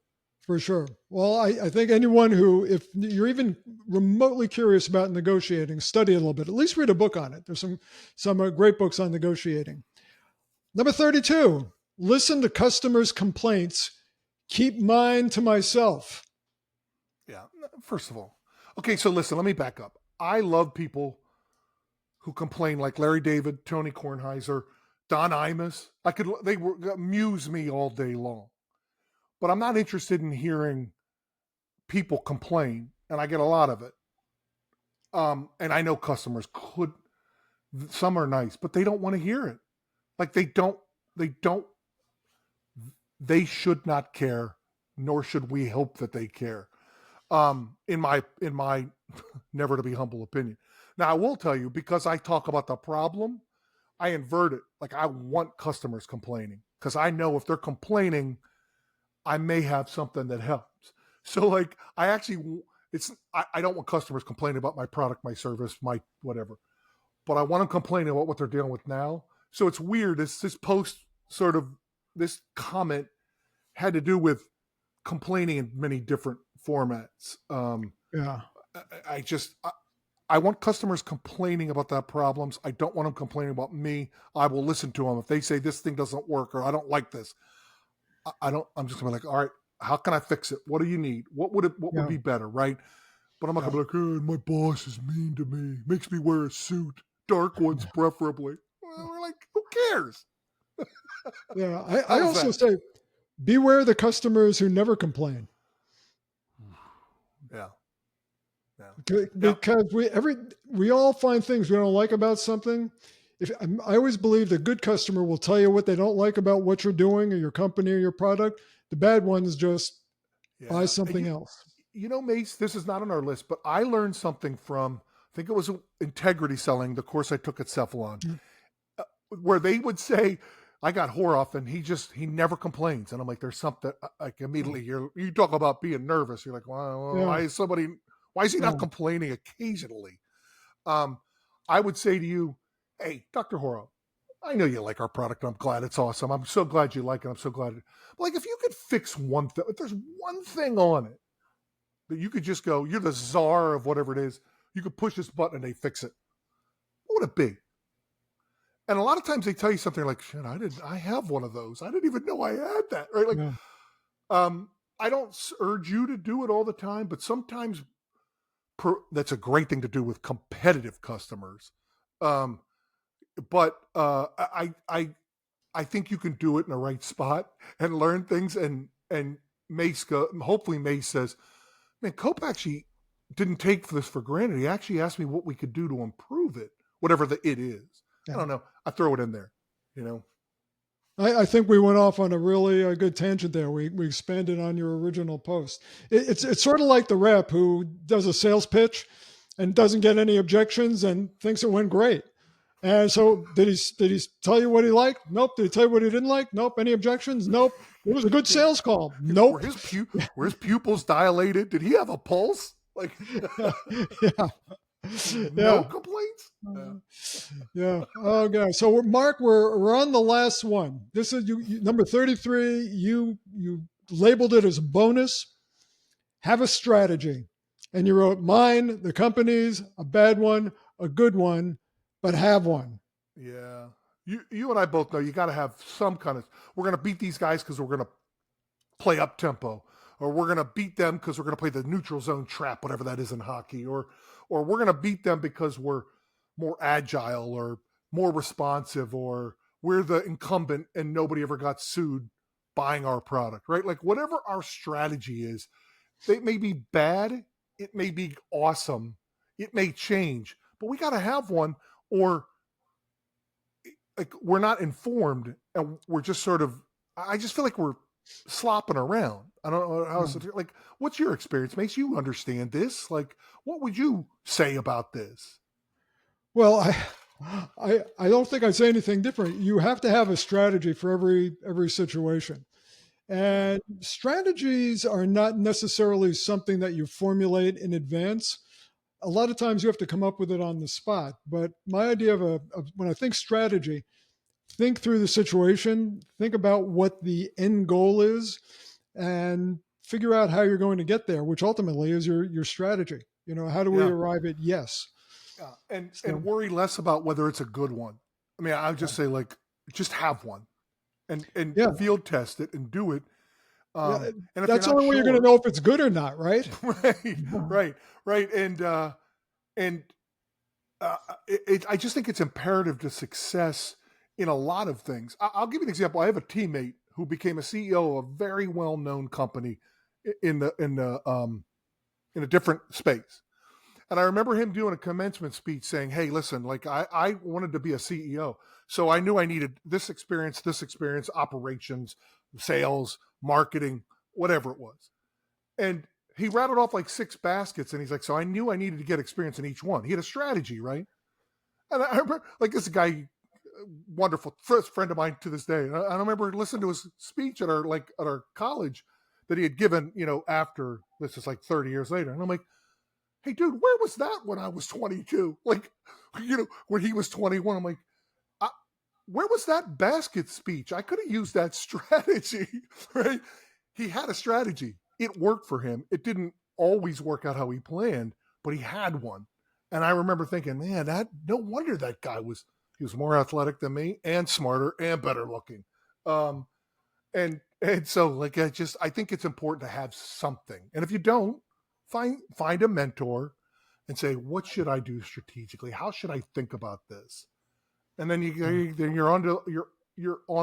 For sure. Well, I think anyone who, if you're even remotely curious about negotiating, study a little bit, at least read a book on it. There's some great books on negotiating. Number 32, listen to customers' complaints. Keep mine to myself. Yeah. First of all, okay. So listen, let me back up. I love people who complain, like Larry David, Tony Kornheiser, Don Imus. They amuse me all day long. But I'm not interested in hearing people complain, and I get a lot of it. And I know customers some are nice, but they don't want to hear it. Like they should not care, nor should we hope that they care. In my never to be humble opinion. Now I will tell you, because I talk about the problem, I invert it. Like I want customers complaining, because I know if they're complaining, I may have something that helps. So like I don't want customers complaining about my product, my service, my whatever, but I want them complaining about what they're dealing with now. So it's weird. This comment had to do with complaining in many different formats. I want customers complaining about their problems. I don't want them complaining about me. I will listen to them. If they say this thing doesn't work, or I don't like this, I'm just gonna be like, all right, how can I fix it? What do you need? What would be better, right? But I'm not gonna be like, oh, my boss is mean to me, makes me wear a suit, dark ones preferably. Well, we're like, who cares? Yeah, I also say, beware the customers who never complain. Yeah. Because we all find things we don't like about something. I always believe the good customer will tell you what they don't like about what you're doing or your company or your product. The bad ones just buy something else. Mace, this is not on our list, but I learned something from, I think it was integrity selling, the course I took at Cephalon, where they would say, I got Horoff and he never complains. And I'm like, there's something, like immediately you talk about being nervous. You're like, well, why is he not complaining occasionally? I would say to you, hey, Dr. Horoff, I know you like our product. I'm glad it's awesome. I'm so glad you like it. I'm so glad. But like, if you could fix one thing, if there's one thing on it that you could just go, you're the czar of whatever it is, you could push this button and they fix it, what would it be? And a lot of times they tell you something like, shit, I have one of those. I didn't even know I had that. Right? Like, I don't urge you to do it all the time, but sometimes that's a great thing to do with competitive customers. But I think you can do it in the right spot and learn things. And hopefully Mace says, man, Cope actually didn't take this for granted. He actually asked me what we could do to improve it, whatever it is. Yeah. I don't know. I throw it in there, I think we went off on a really good tangent there. We expanded on your original post. It's sort of like the rep who does a sales pitch and doesn't get any objections and thinks it went great. And so did he tell you what he liked? Nope. Did he tell you what he didn't like? Nope. Any objections? Nope. It was a good sales call. Nope. Were his pupils dilated? Did he have a pulse? Like, yeah. No Yeah. complaints. Yeah. Yeah. Okay. So Mark, we're on the last one. This is number 33. You labeled it as a bonus. Have a strategy. And you wrote mine, the company's, a bad one, a good one, but have one. Yeah. You and I both know you got to have some kind of. We're going to beat these guys because we're going to play up tempo, or we're going to beat them because we're going to play the neutral zone trap, whatever that is in hockey, or we're going to beat them because we're more agile or more responsive, or we're the incumbent and nobody ever got sued buying our product, right? Like whatever our strategy is, it may be bad, it may be awesome, it may change, but we got to have one, or like we're not informed and we're just sort of. I just feel like we're slopping around. I don't know how else to, like. What's your experience, Mace? You understand this? Like, what would you say about this? Well, I don't think I'd say anything different. You have to have a strategy for every situation. And strategies are not necessarily something that you formulate in advance. A lot of times you have to come up with it on the spot. But my idea of when I think strategy, think through the situation, think about what the end goal is, and figure out how you're going to get there, which ultimately is your strategy. How do we Yeah, arrive at yes? yeah, and So worry less about whether it's a good one. I mean, I would yeah, just say like just have one and yeah, field test it and do it. yeah. And if you're That's the not only way you're going to sure, know if it's good or not, right? right, right, and I just think it's imperative to success in a lot of things. I'll give you an example. I have a teammate who became a CEO of a very well-known company in a different space. And I remember him doing a commencement speech saying, "Hey, listen, like I wanted to be a CEO. So I knew I needed this experience, operations, sales, marketing, whatever it was." And he rattled off like 6 baskets and he's like, "So I knew I needed to get experience in each one." He had a strategy, right? And I remember, like, this guy, wonderful first friend of mine to this day. And I remember listening to his speech at our college that he had given, after this is like 30 years later. And I'm like, hey, dude, where was that when I was 22? Like, when he was 21, I'm like, I, where was that basket speech? I could have used that strategy, right? He had a strategy. It worked for him. It didn't always work out how he planned, but he had one. And I remember thinking, man, that no wonder that guy he was more athletic than me and smarter and better looking. Um, and so like I think it's important to have something. And if you don't, find a mentor and say, what should I do strategically? How should I think about this? And then you're on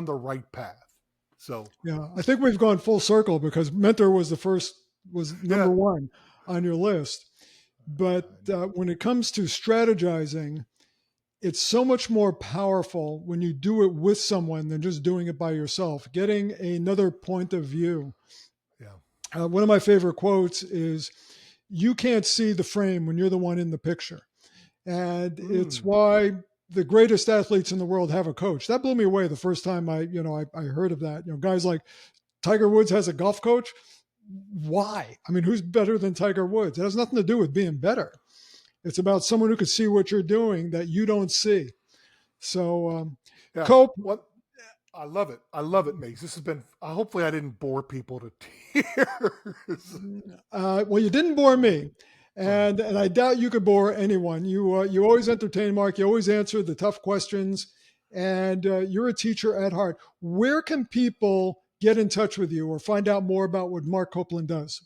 the right path. So Yeah, I think we've gone full circle because mentor was yeah, number one on your list. But when it comes to strategizing, it's so much more powerful when you do it with someone than just doing it by yourself. Getting another point of view. yeah. One of my favorite quotes is, "You can't see the frame when you're the one in the picture," and it's Mm. why the greatest athletes in the world have a coach. That blew me away the first time I heard of that. Guys like Tiger Woods has a golf coach. Why? I mean, who's better than Tiger Woods? It has nothing to do with being better. It's about someone who could see what you're doing that you don't see. So, Yeah. Cope, What I love it. I love it, Mace. This has been. Hopefully, I didn't bore people to tears. well, you didn't bore me, Right. and I doubt you could bore anyone. You always entertain, Mark. You always answer the tough questions, and you're a teacher at heart. Where can people get in touch with you or find out more about what Mark Copeland does?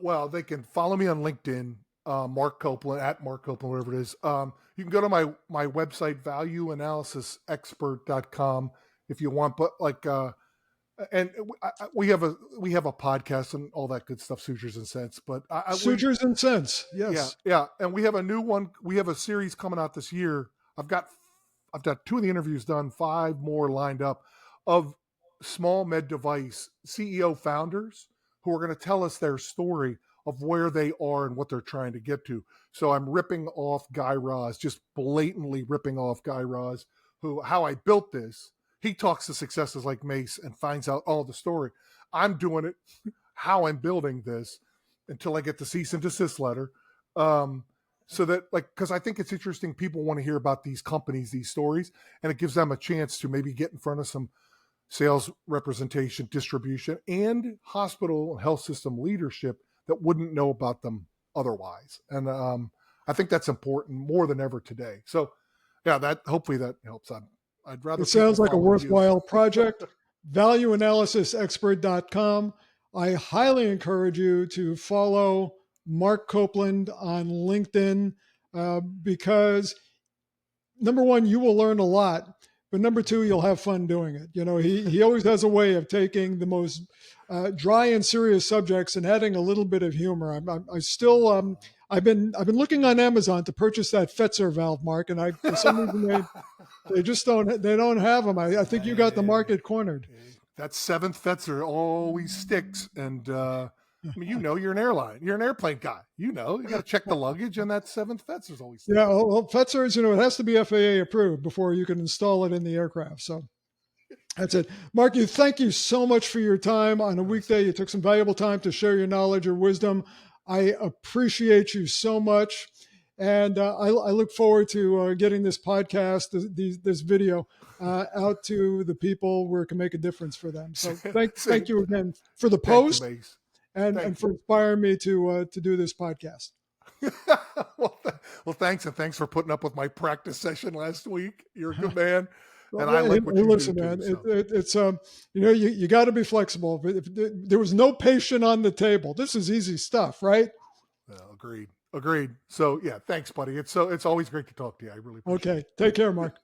Well, they can follow me on LinkedIn, Mark Copeland at Mark Copeland, whatever it is. You can go to my website, valueanalysisexpert.com, if you want. But and we have a podcast and all that good stuff, sutures and cents. But Sutures and Sense. yeah, Yes. yeah, and we have a new one. We have a series coming out this year. I've got 2 of the interviews done, 5 more lined up of small med device CEO founders who are going to tell us their story of where they are and what they're trying to get to. So I'm ripping off Guy Raz, just blatantly ripping off Guy Raz, how I built this. He talks to successes like Mace and finds out all the story. I'm doing it, how I'm building this until I get the cease and desist letter. Um, so that like, because I think it's interesting. People want to hear about these companies, these stories, and it gives them a chance to maybe get in front of some sales representation, distribution, and hospital and health system leadership that wouldn't know about them otherwise. And I think that's important more than ever today. So yeah, that hopefully that helps. I'd rather. It sounds like a follow you. worthwhile project. Valueanalysisexpert.com. I highly encourage you to follow Mark Copeland on LinkedIn because number one, you will learn a lot, but number two, you'll have fun doing it. You know, he always has a way of taking the most dry and serious subjects and adding a little bit of humor. I've been looking on Amazon to purchase that Fetzer valve, Mark, and for some reason they just don't have them. I think you got the market cornered. That seventh Fetzer always sticks, and I mean, you know, you're an airline, you're an airplane guy. You know, you got to check the luggage, and that seventh Fetzer's always sticks. Yeah, well, Fetzer's, you know, it has to be FAA approved before you can install it in the aircraft. So that's it. Mark, thank you so much for your time on a weekday. You took some valuable time to share your knowledge or wisdom. I appreciate you so much. And I look forward to getting this podcast, this video out to the people where it can make a difference for them. So thank you again for the post and for inspiring me to do this podcast. well, thanks. And thanks for putting up with my practice session last week. You're a good man. And I like what you listen, do, man. too, so. It's you know, you got to be flexible. If there was no patient on the table, this is easy stuff, right? Agreed. So yeah, thanks, buddy. It's always great to talk to you. I really appreciate it. Okay, take care, Mark.